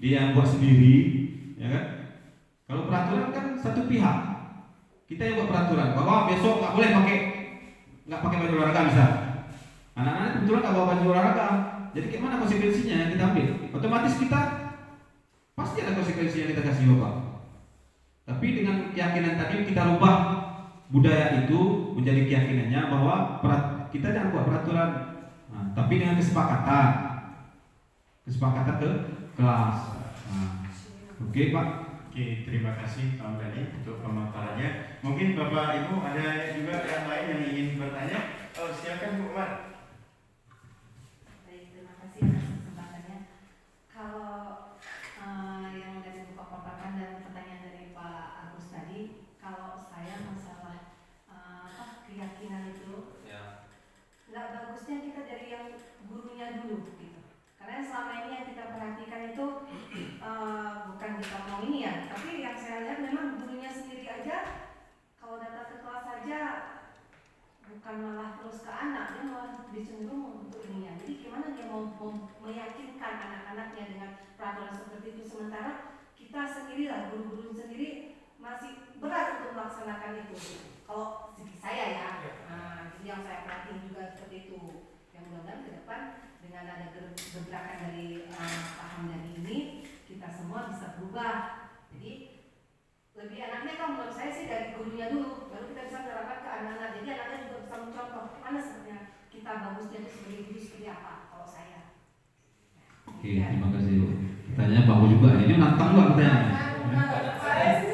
dia yang buat sendiri, ya kan? Kalau peraturan kan satu pihak, kita yang buat peraturan bahwa besok nggak boleh nggak pakai baju olahraga bisa. Anak-anak kebetulan nggak bawa baju olahraga, jadi gimana konsekuensinya yang kita ambil? Otomatis kita pasti ada konsekuensi yang kita kasih bapak. Tapi dengan keyakinan tadi kita rubah budaya itu menjadi keyakinannya bahwa kita jangan buat peraturan, nah, tapi dengan kesepakatan ke kelas. Nah, oke Pak. Oke, terima kasih Pak Mdani untuk pemaparannya. Mungkin Bapak Ibu ada juga yang lain yang ingin bertanya? Oh, silakan Bu Umar. Baik, terima kasih atas kesempatannya. Kalau yang dari Bapak paparkan dan pertanyaan dari Pak Agus tadi, kalau saya masalah keyakinan itu, nggak bagusnya kita dari yang gurunya dulu gitu. Karena selama ini yang kita perhatikan itu bukan kita mau ini ya, tapi yang saya lihat memang gurunya sendiri aja kalau datang ke kelas saja bukan malah terus ke anak, dia malah dicenderung untuk ininya. Jadi gimana dia mau meyakinkan anak-anaknya dengan peraturan seperti itu, sementara kita sendiri lah, guru-guru sendiri masih berat untuk melaksanakan itu. Kalau segi saya ya, jadi yang saya perhatiin juga seperti itu. Yang mudah-mudahan ke depan dengan ada gebrakan dari Pak Hamdani ini, kita semua bisa berubah. Jadi lebih enaknya kalau menurut saya sih dari gurunya dulu, baru kita bisa menerapkan ke anak-anak. Jadi anak-anak juga bisa mencontoh mana sebenarnya kita bagusnya itu sebagai guru seperti apa kalau saya. Oke, terima kasih Bu. Pertanyaan bagus juga. Ini nantang nggak pertanyaannya?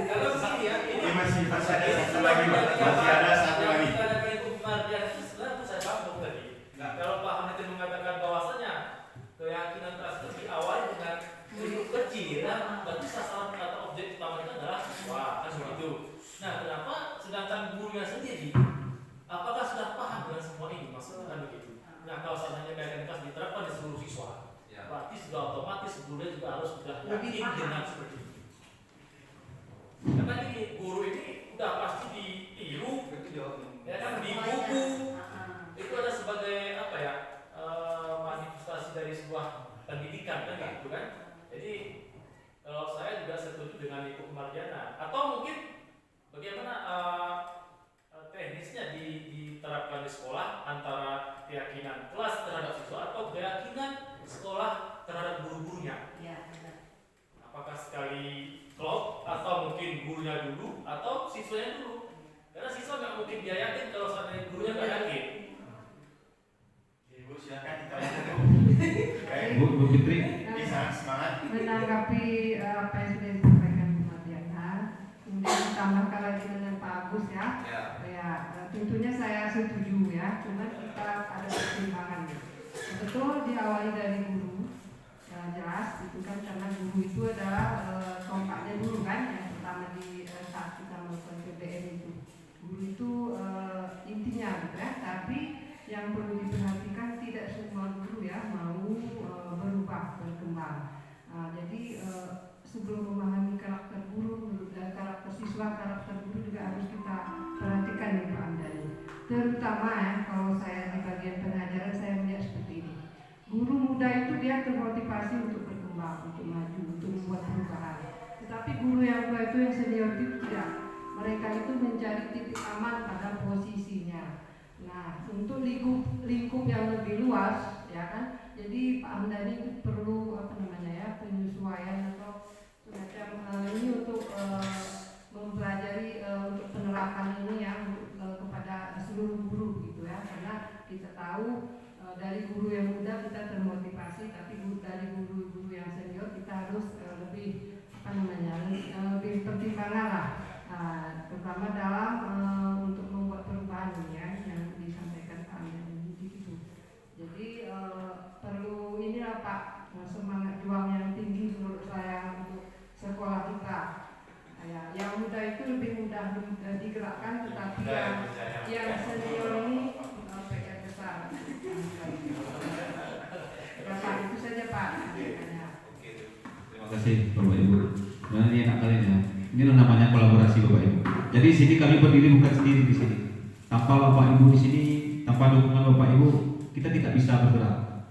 Kalau begini ya, Ini masih ada satu lagi Pak. Masih ada satu lagi. Kalau Pak Hamid itu mengatakan bahwasanya keyakinan kelas itu diawali dengan lingkup kecil, ya, berarti sasaran atau objek utama kita adalah siswa, kan begitu. Nah, kenapa sedangkan gurunya sendiri, apakah sudah paham dengan semua ini? Maksudnya kan begitu. Nah, kalau seandainya keyakinan kelas diterapkan di seluruh siswa, berarti sudah otomatis gurunya juga harus sudah yakin dengan seperti itu. Karena ini guru ini udah pasti ditiru, ya kan, di buku. Itu ada sebagai apa ya, manifestasi dari sebuah pendidikan kan gitu kan. Jadi kalau saya juga setuju dengan Ibu Mardiana, atau mungkin bagaimana teknisnya diterapkan di sekolah antara keyakinan kelas terhadap siswa atau keyakinan sekolah terhadap guru-gurunya. Iya, benar. Apakah sekali klop atau mungkin gurunya dulu atau siswanya dulu? Karena siswa nggak mungkin dia yakin kalau seandainya gurunya nggak yakin. Ibu silakan kita lanjut. Bu Fitri. Bisa semangat. Menanggapi apa yang sudah disampaikan Bu Mardiana, kemudian ditambahkan lagi dengan Pak Agus ya. Ya, tentunya saya setuju ya, cuma kita ada pertimbangan. Betul diawali dari guru, jelas itu kan karena guru itu adalah tongkatnya dulu kan, yang pertama di saat kita melakukan PBM itu. Guru itu intinya gitu ya, tapi yang perlu diperhatikan tidak semua guru ya mau berubah, berkembang. Jadi sebelum memahami karakter guru, karakter siswa, karakter guru juga harus kita perhatikan nih Pak Hamdani. Terutama ya kalau saya di bagian pengajaran saya melihat seperti ini. Guru muda itu dia termotivasi untuk berkembang, untuk maju, untuk membuat perubahan. Tetapi guru yang tua itu yang senior itu tidak. Mereka itu mencari titik aman pada posisinya. Nah, untuk lingkup yang lebih luas, ya kan. Jadi Pak Hamdani itu perlu penyesuaian atau semacam ini untuk mempelajari untuk penerapan ini ya kepada seluruh guru gitu ya. Karena kita tahu dari guru yang muda kita termotivasi, tapi dari guru-guru yang senior kita harus lebih lebih pertimbangan lah. Terutama dalam untuk membuat perubahan ini ya yang disampaikan Pak Hamdani gitu. Jadi perlu inilah Pak, semangat juang yang tinggi menurut saya untuk sekolah kita. Yang muda itu lebih mudah digerakkan, tetapi yang senior ini PR besar. Terima kasih Bapak Ibu. Nah, ini enak kali ya. Ini namanya kolaborasi Bapak Ibu. Jadi di sini kami berdiri bukan sendiri di sini. Tanpa Bapak Ibu di sini, tanpa dukungan Bapak Ibu, kita tidak bisa bergerak.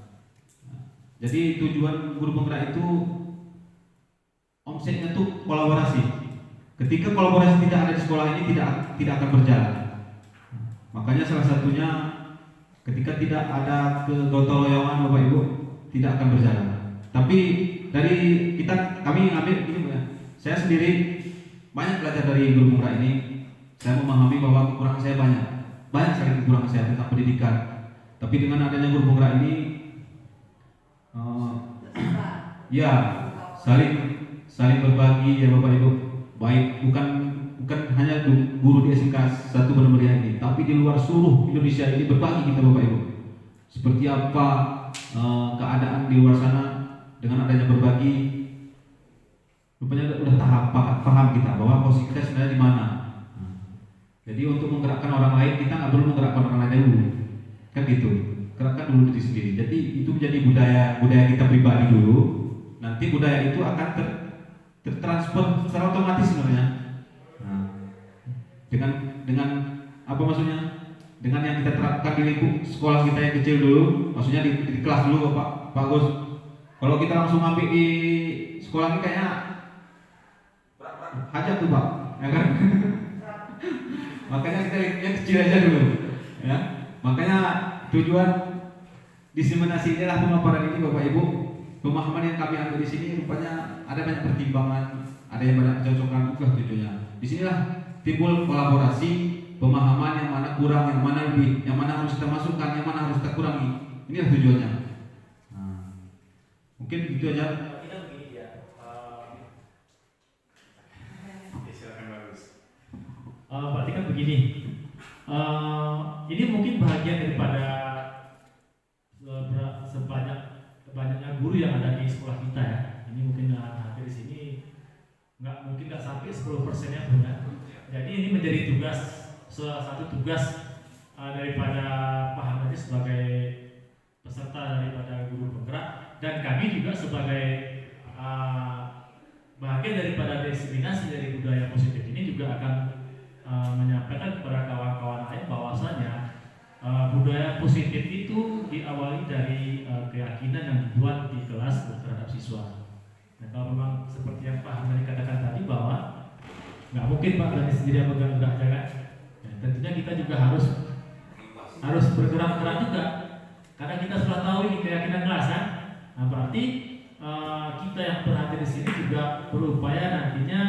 Jadi tujuan guru penggerak itu omsetnya tuh kolaborasi. Ketika kolaborasi tidak ada di sekolah ini tidak akan berjalan. Makanya salah satunya ketika tidak ada kegotong royongan Bapak Ibu tidak akan berjalan. Tapi dari kami ambil ini ya. Saya sendiri banyak belajar dari guru penggerak ini. Saya memahami bahwa kekurangan saya banyak sekali kekurangan saya tentang pendidikan. Tapi dengan adanya guru penggerak ini, ya saling berbagi ya Bapak Ibu. Baik bukan hanya guru di SMK 1 Benar Meriah ini, tapi di luar seluruh Indonesia ini berbagi kita Bapak Ibu. Seperti apa keadaan di luar sana dengan adanya berbagi, rupanya udah paham kita bahwa posisi kita sebenarnya di mana. Jadi untuk menggerakkan orang lain kita nggak perlu menggerakkan orang lain dulu, kan gitu. Gerakkan dulu diri sendiri. Jadi itu menjadi budaya kita pribadi dulu. Nanti budaya itu akan tertransfer secara otomatis sebenarnya. Dengan apa maksudnya? Dengan yang kita terapkan di lingkup sekolah kita yang kecil dulu, maksudnya di kelas dulu Pak Gus. Kalau kita langsung ambil di sekolah ini kayaknya hajat tuh Pak, ya kan? Makanya kita yang kecil aja dulu, ya. Makanya tujuan diseminasi inilah pemaparan ini Bapak Ibu. Pemahaman yang kami ambil di sini rupanya ada banyak pertimbangan, ada yang banyak kecocokan juga tujuannya. Di sinilah timbul kolaborasi, pemahaman yang mana kurang, yang mana lebih, yang mana harus kita masukkan, yang mana harus kita kurangi. Inilah tujuannya. Mungkin itu aja. Kita begini ya. Silakan bagus. Berarti kan begini. Ini mungkin bahagian daripada banyaknya guru yang ada di sekolah kita ya. Ini mungkin hadir di sini mungkin nggak sampai 10%-nya pun ya. Jadi ini menjadi salah satu tugas daripada Pak Hamdani sebagai peserta daripada guru penggerak, dan kami juga sebagai bagian daripada diseminasi dari budaya positif ini juga akan menyampaikan kepada kawan-kawan lain bahwasanya budaya positif itu diawali dari keyakinan yang dibuat di kelas terhadap siswa. Nah, kalau memang seperti yang Pak Hamdani katakan tadi bahwa nggak mungkin Pak Hamdani sendiri yang bergerak kan, tentunya kita juga harus bergerak-gerak juga, karena kita sudah tahu ini keyakinan kelas kan. Nah, berarti kita yang berhadir di sini juga berupaya nantinya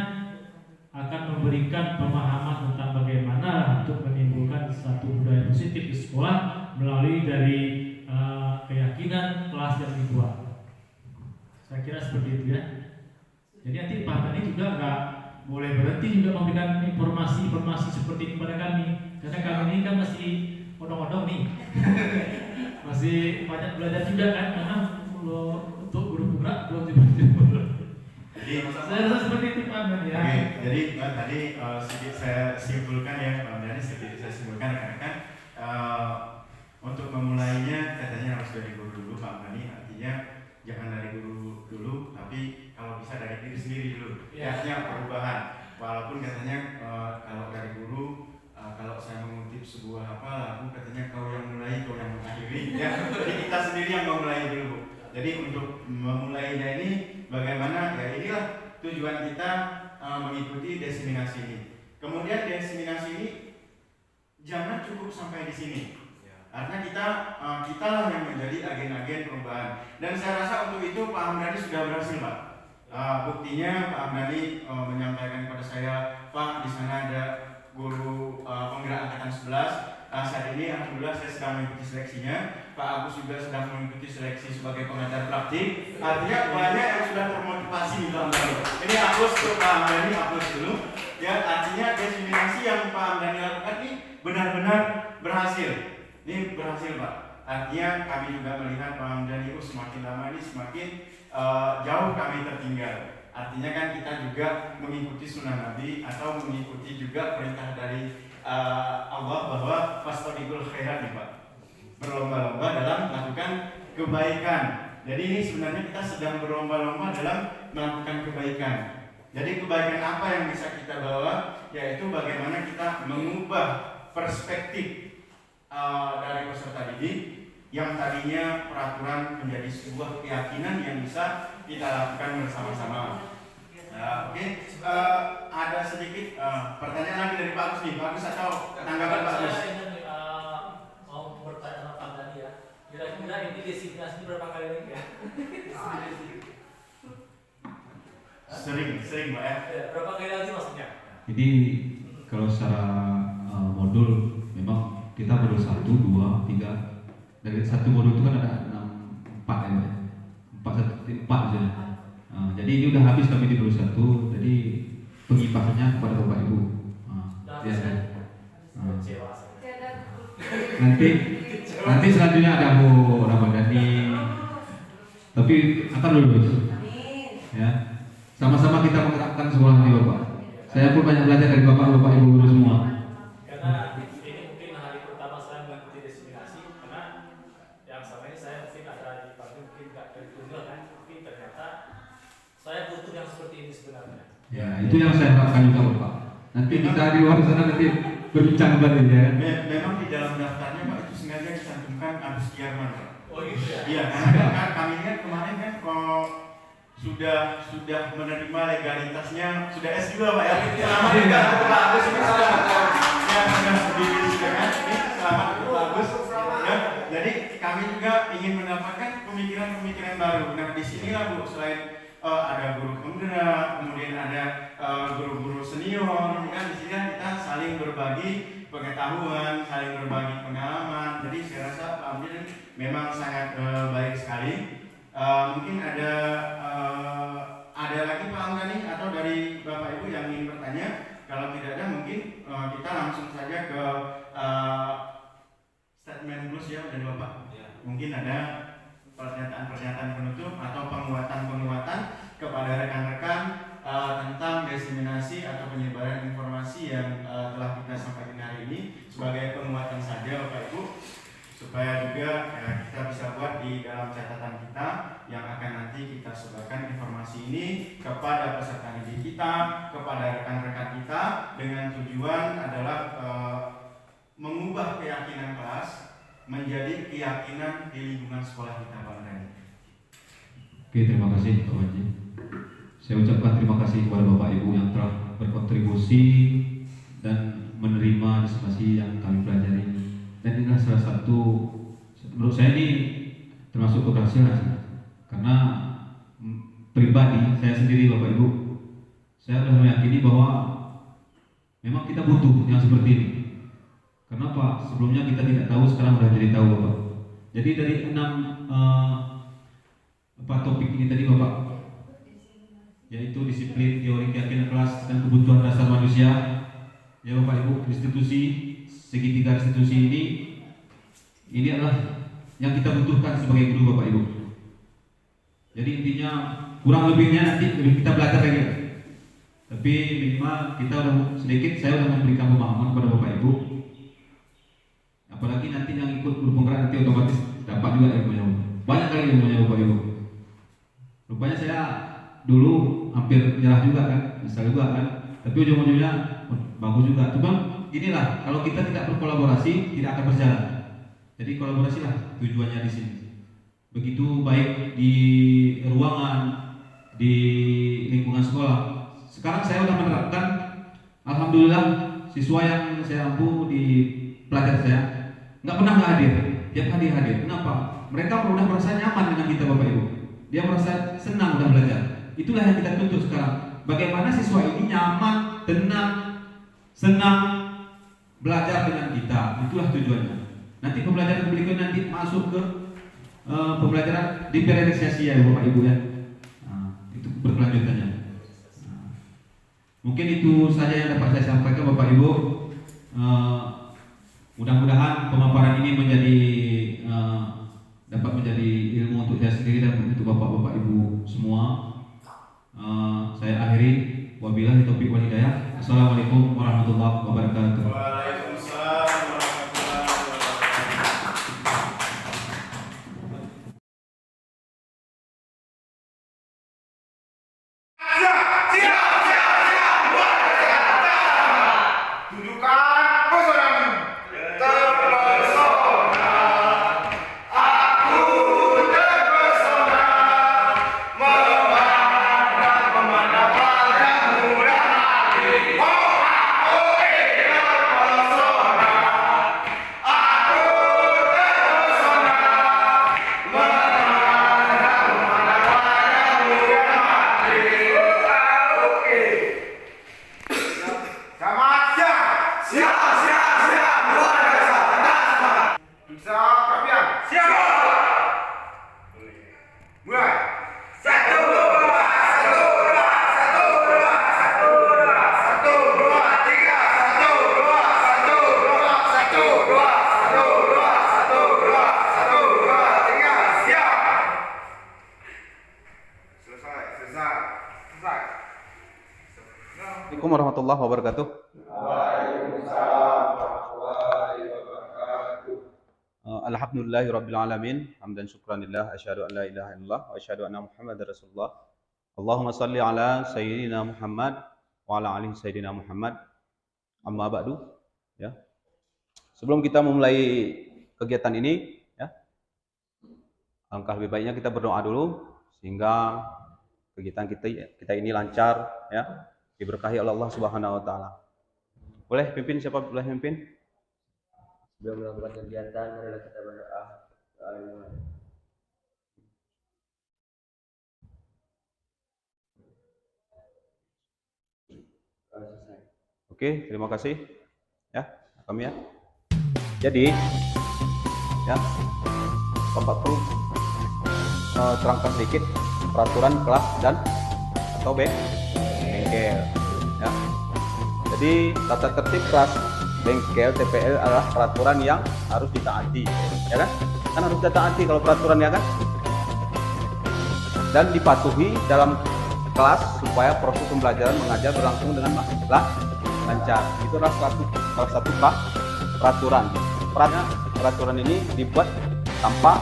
akan memberikan pemahaman tentang bagaimana untuk menimbulkan satu budaya positif di sekolah melalui dari keyakinan kelas yang dibuat. Saya kira seperti itu ya. Jadi nanti Pak Hamdani juga nggak boleh berhenti juga memberikan informasi seperti ini kepada kami, karena kami ini kan masih odong-odong nih. Masih banyak belajar juga kan, karena untuk guru penggerak belum tiba-tiba. Jadi Saya rasa seperti itu Pak Hamdani ya. Oke, jadi tadi sedikit saya simpulkan ya Pak Hamdani, sedikit saya simpulkan rekan-rekan. Untuk memulainya katanya harus dari guru dulu Pak Hamdani, artinya jangan dari guru dulu, tapi kalau bisa dari diri sendiri dulu. Artinya perubahan. Walaupun katanya kalau dari guru, kalau saya mengutip sebuah lagu katanya kau yang mulai, kau yang mengakhiri. Ya, jadi kita sendiri yang memulai dulu. Jadi untuk memulainya ini bagaimana? Ya inilah tujuan kita mengikuti diseminasi ini. Kemudian diseminasi ini jangan cukup sampai di sini. Karena kita lah yang menjadi agen-agen perubahan. Dan saya rasa untuk itu Pak Hamdani sudah berhasil Pak. Buktinya Pak Hamdani menyampaikan kepada saya, Pak di sana ada guru penggerak angkatan 11. Saat ini alhamdulillah saya sedang mengikuti seleksinya. Pak Agus juga sedang mengikuti seleksi sebagai pengajar praktik. Artinya banyak yang sudah termotivasi di dalam Hamdani. Ini Agus untuk Pak Hamdani, Agus dulu. Ya, artinya diseminasi yang Pak Hamdani lakukan ini benar-benar berhasil. Ini berhasil Pak. Artinya kami juga melihat Pak Hamdani semakin lama ini semakin jauh kami tertinggal. Artinya kan kita juga mengikuti sunnah Nabi atau mengikuti juga perintah dari Allah bahwa fastabiqul khairat nih Pak. Berlomba-lomba dalam melakukan kebaikan. Jadi ini sebenarnya kita sedang berlomba-lomba dalam melakukan kebaikan. Jadi kebaikan apa yang bisa kita bawa, yaitu bagaimana kita mengubah perspektif dari peserta didik yang tadinya peraturan menjadi sebuah keyakinan yang bisa kita lakukan bersama-sama. Oke. Ada sedikit pertanyaan lagi dari Pak Agus nih. Pak Agus atau tanggapan Pak Agus? Saya ini mau bertanya sama Pak Dani ya. Kira-kira ini designasi berapa kali lagi ya? Sering Pak ya. Berapa kali lagi maksudnya? Jadi kalau secara modul memang kita modul 1, 2, 3. Dari satu modul itu kan ada 4 ya, Pak. 4 saja. Jadi ini udah habis kami di modul 1. Jadi pengibahannya kepada Bapak Ibu. Ya. Kecewa saya. Nanti selanjutnya ada Bu Ramadhani. Tapi akan lulus. Ya. Sama-sama kita menggerakkan sekolah ini Bapak. Saya pun banyak belajar dari Bapak Ibu guru semua. Karena ini mungkin hari pertama saya mengikuti destinasi, karena yang selama ini saya mungkin ada di pagi mungkin nggak tertunda kan, tapi ternyata saya butuh yang seperti ini sebenarnya. Ya, itu yang saya harapkan juga Bapak. Nanti kita di luar sana nanti berbincang kembali ya. Memang di dalam daftarnya Pak itu sengaja dicantumkan Agus Tiarman Pak. Oh gitu ya? Iya, karena kan kami kan kemarin kan sudah menerima legalitasnya, sudah S2 Pak ya. Selamat juga untuk Pak Agus ini sudah berdiri sudah kan. Ini selamat untuk Pak Agus. Ya, jadi kami juga ingin mendapatkan pemikiran-pemikiran baru. Nah di sinilah Bu, selain ada guru penggerak, kemudian ada guru-guru senior, kan di sini kita saling berbagi pengetahuan, saling berbagi pengalaman. Jadi saya rasa Pak Amir memang sangat baik sekali. Mungkin ada lagi Pak Amrani atau dari Bapak Ibu yang ingin bertanya. Kalau tidak ada mungkin kita langsung saja ke statement plus ya dari Bapak. Mungkin ada pernyataan penutup atau penguatan kepada rekan-rekan tentang diseminasi atau penyebaran informasi yang telah kita sampaikan hari ini sebagai penguatan saja Bapak Ibu, supaya juga kita bisa buat di dalam catatan kita yang akan nanti kita sebarkan informasi ini kepada peserta didik kita, kepada rekan-rekan kita dengan tujuan adalah mengubah keyakinan kelas menjadi keyakinan di lingkungan sekolah kita Pak Rani. Oke, terima kasih Pak Wanji. Saya ucapkan terima kasih kepada Bapak Ibu yang telah berkontribusi dan menerima diskusi yang kami pelajari. Dan inilah salah satu, menurut saya ini termasuk keberhasilan, karena pribadi saya sendiri Bapak Ibu, saya sudah meyakini bahwa memang kita butuh yang seperti ini. Kenapa? Sebelumnya kita tidak tahu, sekarang sudah jadi tahu Bapak. Jadi dari 6 topik ini tadi Bapak, yaitu disiplin, teori, keyakinan kelas, dan kebutuhan dasar manusia. Ya Bapak Ibu, institusi, segitiga institusi ini adalah yang kita butuhkan sebagai guru Bapak Ibu. Jadi intinya kurang lebihnya nanti kita belajar lagi. Tapi minimal kita udah sedikit, saya sudah memberikan pemahaman kepada Bapak Ibu. Apalagi nanti yang ikut guru penggerak nanti otomatis dapat juga ilmunya. Banyak kali ilmunya Bapak Ibu. Rupanya saya dulu hampir nyerah juga kan, misal juga kan. Tapi ujung-ujungnya bagus juga. Cuma inilah, kalau kita tidak berkolaborasi tidak akan berjalan. Jadi kolaborasilah tujuannya di sini. Begitu baik di ruangan, di lingkungan sekolah. Sekarang saya sudah menerapkan, alhamdulillah siswa yang saya ampu di pelajar saya nggak pernah nggak hadir, tiap hari hadir. Kenapa? Mereka sudah merasa nyaman dengan kita Bapak Ibu. Dia merasa senang sudah belajar. Itulah yang kita tuntut sekarang. Bagaimana siswa ini nyaman, tenang, senang belajar dengan kita. Itulah tujuannya. Nanti pembelajaran berikutnya nanti masuk ke pembelajaran diferensiasi ya Bapak Ibu ya. Itu berkelanjutannya. Mungkin itu saja yang dapat saya sampaikan Bapak Ibu. Mudah-mudahan pemaparan ini dapat menjadi ilmu untuk saya sendiri dan untuk Bapak-Bapak Ibu semua. Saya akhiri, wabillahi taufiq wal hidayah. Assalamualaikum warahmatullahi wabarakatuh. warahmatullahi wabarakatuh. Alhamdulillahirabbil alamin. Hamdan syukranillah, asyhadu an la ilaha illallah wa asyhadu anna Muhammadar Rasulullah. Allahumma shalli ala sayyidina Muhammad wa ala ali sayyidina Muhammad. Amma ba'du, ya. Sebelum kita memulai kegiatan ini, ya, alangkah lebih baiknya kita berdoa dulu sehingga kegiatan kita ini lancar, ya, diberkahi oleh Allah Subhanahu wa taala. Boleh pimpin, siapa boleh pimpin? Sebelum melakukan kegiatan, marilah kita berdoa. Oke, terima kasih. Ya, kami ya. Jadi, ya, Bapak perlu terangkan sedikit peraturan kelas dan atau bengkel. Ya. Jadi tata tertib kelas, bengkel, TPL adalah peraturan yang harus ditaati, ya kan? Kan harus ditaati kalau peraturan, ya kan? Dan dipatuhi dalam kelas supaya proses pembelajaran mengajar berlangsung dengan lancar. Itu adalah salah satu peraturan. Peraturan ini dibuat tanpa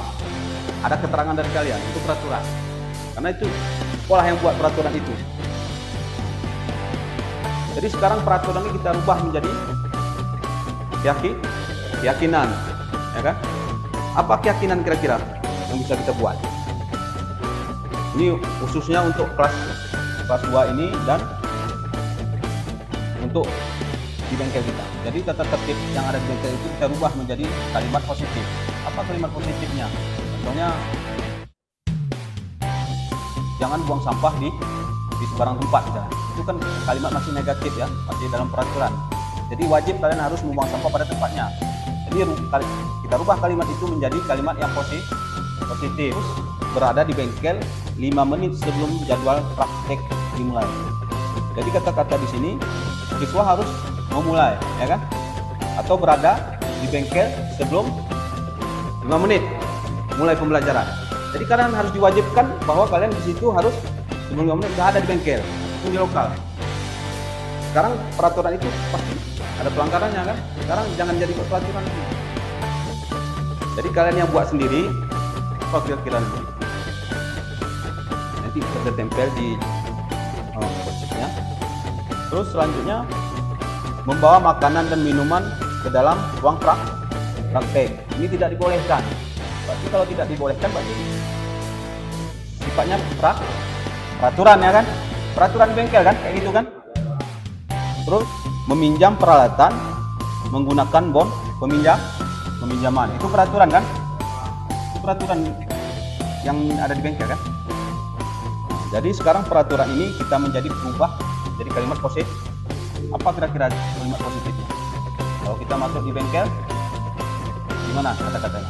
ada keterangan dari kalian, itu peraturan. Karena itu sekolah yang buat peraturan itu. Jadi sekarang peraturan ini kita rubah menjadi keyakinan, ya kan? Apa keyakinan kira-kira yang bisa kita buat? Ini khususnya untuk kelas 2 ini dan untuk di bengkel kita. Jadi tata tertib yang ada di bengkel itu kita rubah menjadi kalimat positif. Apa kalimat positifnya? Contohnya, jangan buang sampah di sembarang tempat. Ya. Itu kan kalimat masih negatif, ya, masih dalam peraturan. Jadi wajib kalian harus membuang sampah pada tempatnya. Jadi kita rubah kalimat itu menjadi kalimat yang positif. Berada di bengkel 5 menit sebelum jadwal praktek dimulai. Jadi kata-kata di sini siswa harus memulai, ya kan? Atau berada di bengkel sebelum 5 menit mulai pembelajaran. Jadi kalian harus diwajibkan bahwa kalian di situ harus sebelum 5 menit sudah ada di bengkel, itu di lokal. Sekarang peraturan itu pasti ada pelanggarannya, kan? Sekarang jangan jadi peraturan lagi. Jadi kalian yang buat sendiri, apa kira-kira nanti bisa tempel di kursinya. Terus selanjutnya membawa makanan dan minuman ke dalam ruang praktek. Ini tidak dibolehkan. Berarti kalau tidak dibolehkan berarti sifatnya peraturan, ya kan? Peraturan bengkel kan, kayak gitu kan? Terus meminjam peralatan menggunakan peminjaman. Itu peraturan kan? Itu peraturan yang ada di bengkel kan? Jadi sekarang peraturan ini kita menjadi berubah jadi kalimat positif. Apa kira-kira kalimat positifnya? Kalau kita masuk di bengkel, gimana kata-katanya?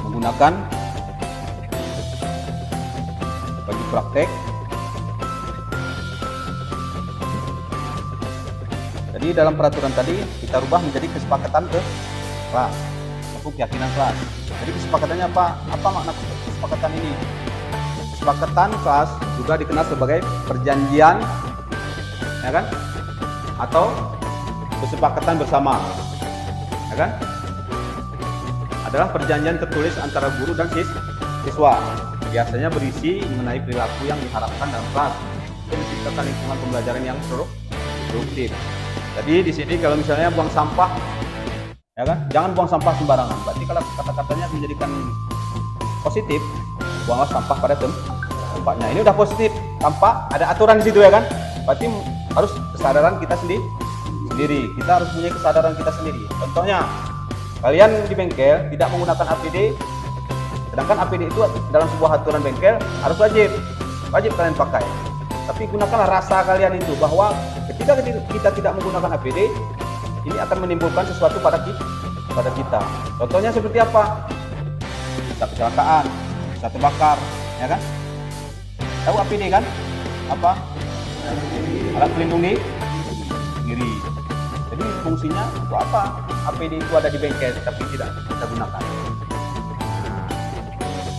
Menggunakan baju praktek. Jadi dalam peraturan tadi kita rubah menjadi kesepakatan ke kelas, atau keyakinan kelas. Jadi kesepakatannya apa? Apa makna kesepakatan ini? Kesepakatan kelas juga dikenal sebagai perjanjian, ya kan? Atau kesepakatan bersama, ya kan? Adalah perjanjian tertulis antara guru dan siswa. Biasanya berisi mengenai perilaku yang diharapkan dalam kelas untuk menciptakan lingkungan pembelajaran yang produktif. Jadi di sini kalau misalnya buang sampah, ya kan? Jangan buang sampah sembarangan. Berarti kalau kata-katanya menjadikan positif, buanglah sampah pada tempatnya. Ini udah positif tanpa ada aturan di situ, ya kan? Berarti harus kesadaran kita sendiri. Kita harus punya kesadaran kita sendiri. Contohnya, kalian di bengkel tidak menggunakan APD, sedangkan APD itu dalam sebuah aturan bengkel harus wajib kalian pakai. Tapi gunakanlah rasa kalian itu bahwa ketika kita tidak menggunakan APD, ini akan menimbulkan sesuatu pada kita. Contohnya seperti apa? Bisa kecelakaan, bisa terbakar, ya kan? Tahu APD kan? Apa? Alat pelindung diri. Jadi fungsinya untuk apa? APD itu ada di bengkel tapi tidak kita gunakan.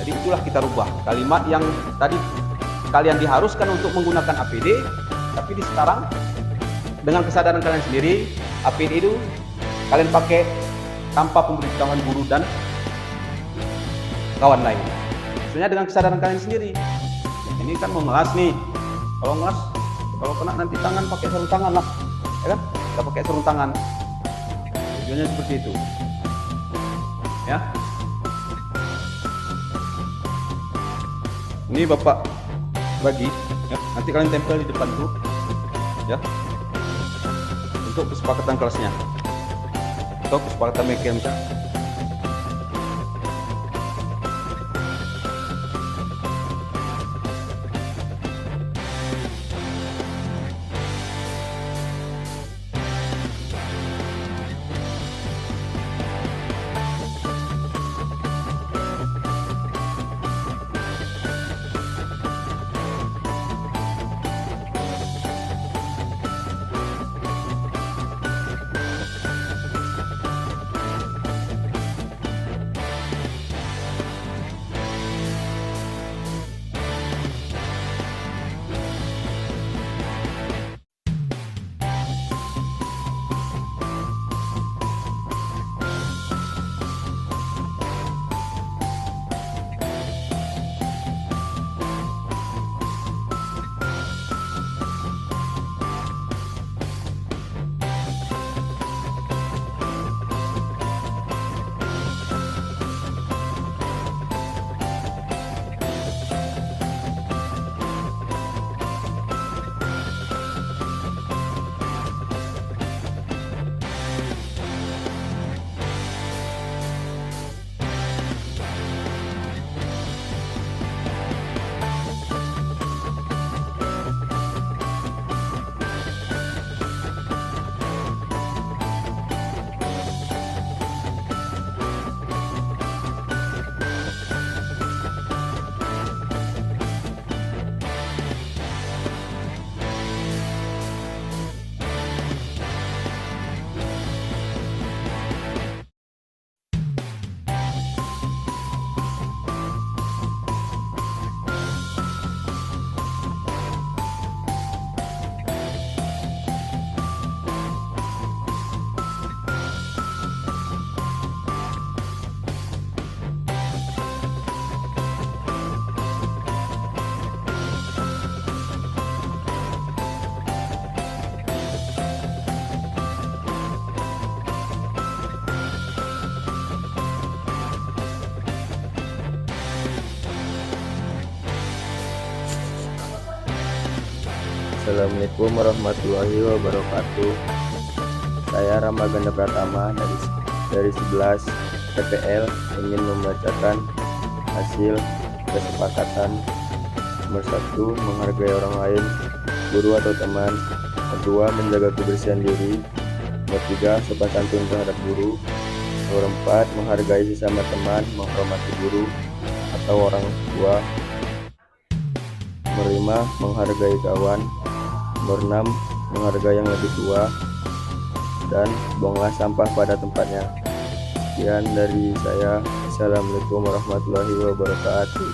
Jadi itulah kita rubah kalimat yang tadi kalian diharuskan untuk menggunakan APD, tapi di sekarang dengan kesadaran kalian sendiri, APD itu kalian pakai tanpa pemberitahuan guru dan kawan lain. Maksudnya dengan kesadaran kalian sendiri. Ini kan mau ngelas nih. Kalau ngelas, kalau kena nanti tangan pakai sarung tangan lah, ya kan? Kita pakai sarung tangan. Tujuannya seperti itu. Ya. Ini Bapak bagi, ya. Nanti kalian tempel di depan tuh, ya. Untuk kesepakatan kelasnya. Atau kesepakatan mekanika. Assalamualaikum warahmatullahi wabarakatuh. Saya Rama Ganda Pratama dari 11 TPL ingin membacakan hasil kesepakatan. Nomor 1, menghargai orang lain, guru atau teman. Nomor 2, menjaga kebersihan diri. Nomor 3, sopan santun terhadap guru. Nomor 4, menghargai sesama teman, menghormati guru atau orang tua. Nomor 5, menghargai kawan. Nomor 6, menghargai yang lebih tua. Dan buanglah sampah pada tempatnya. Sekian dari saya. Assalamualaikum warahmatullahi wabarakatuh.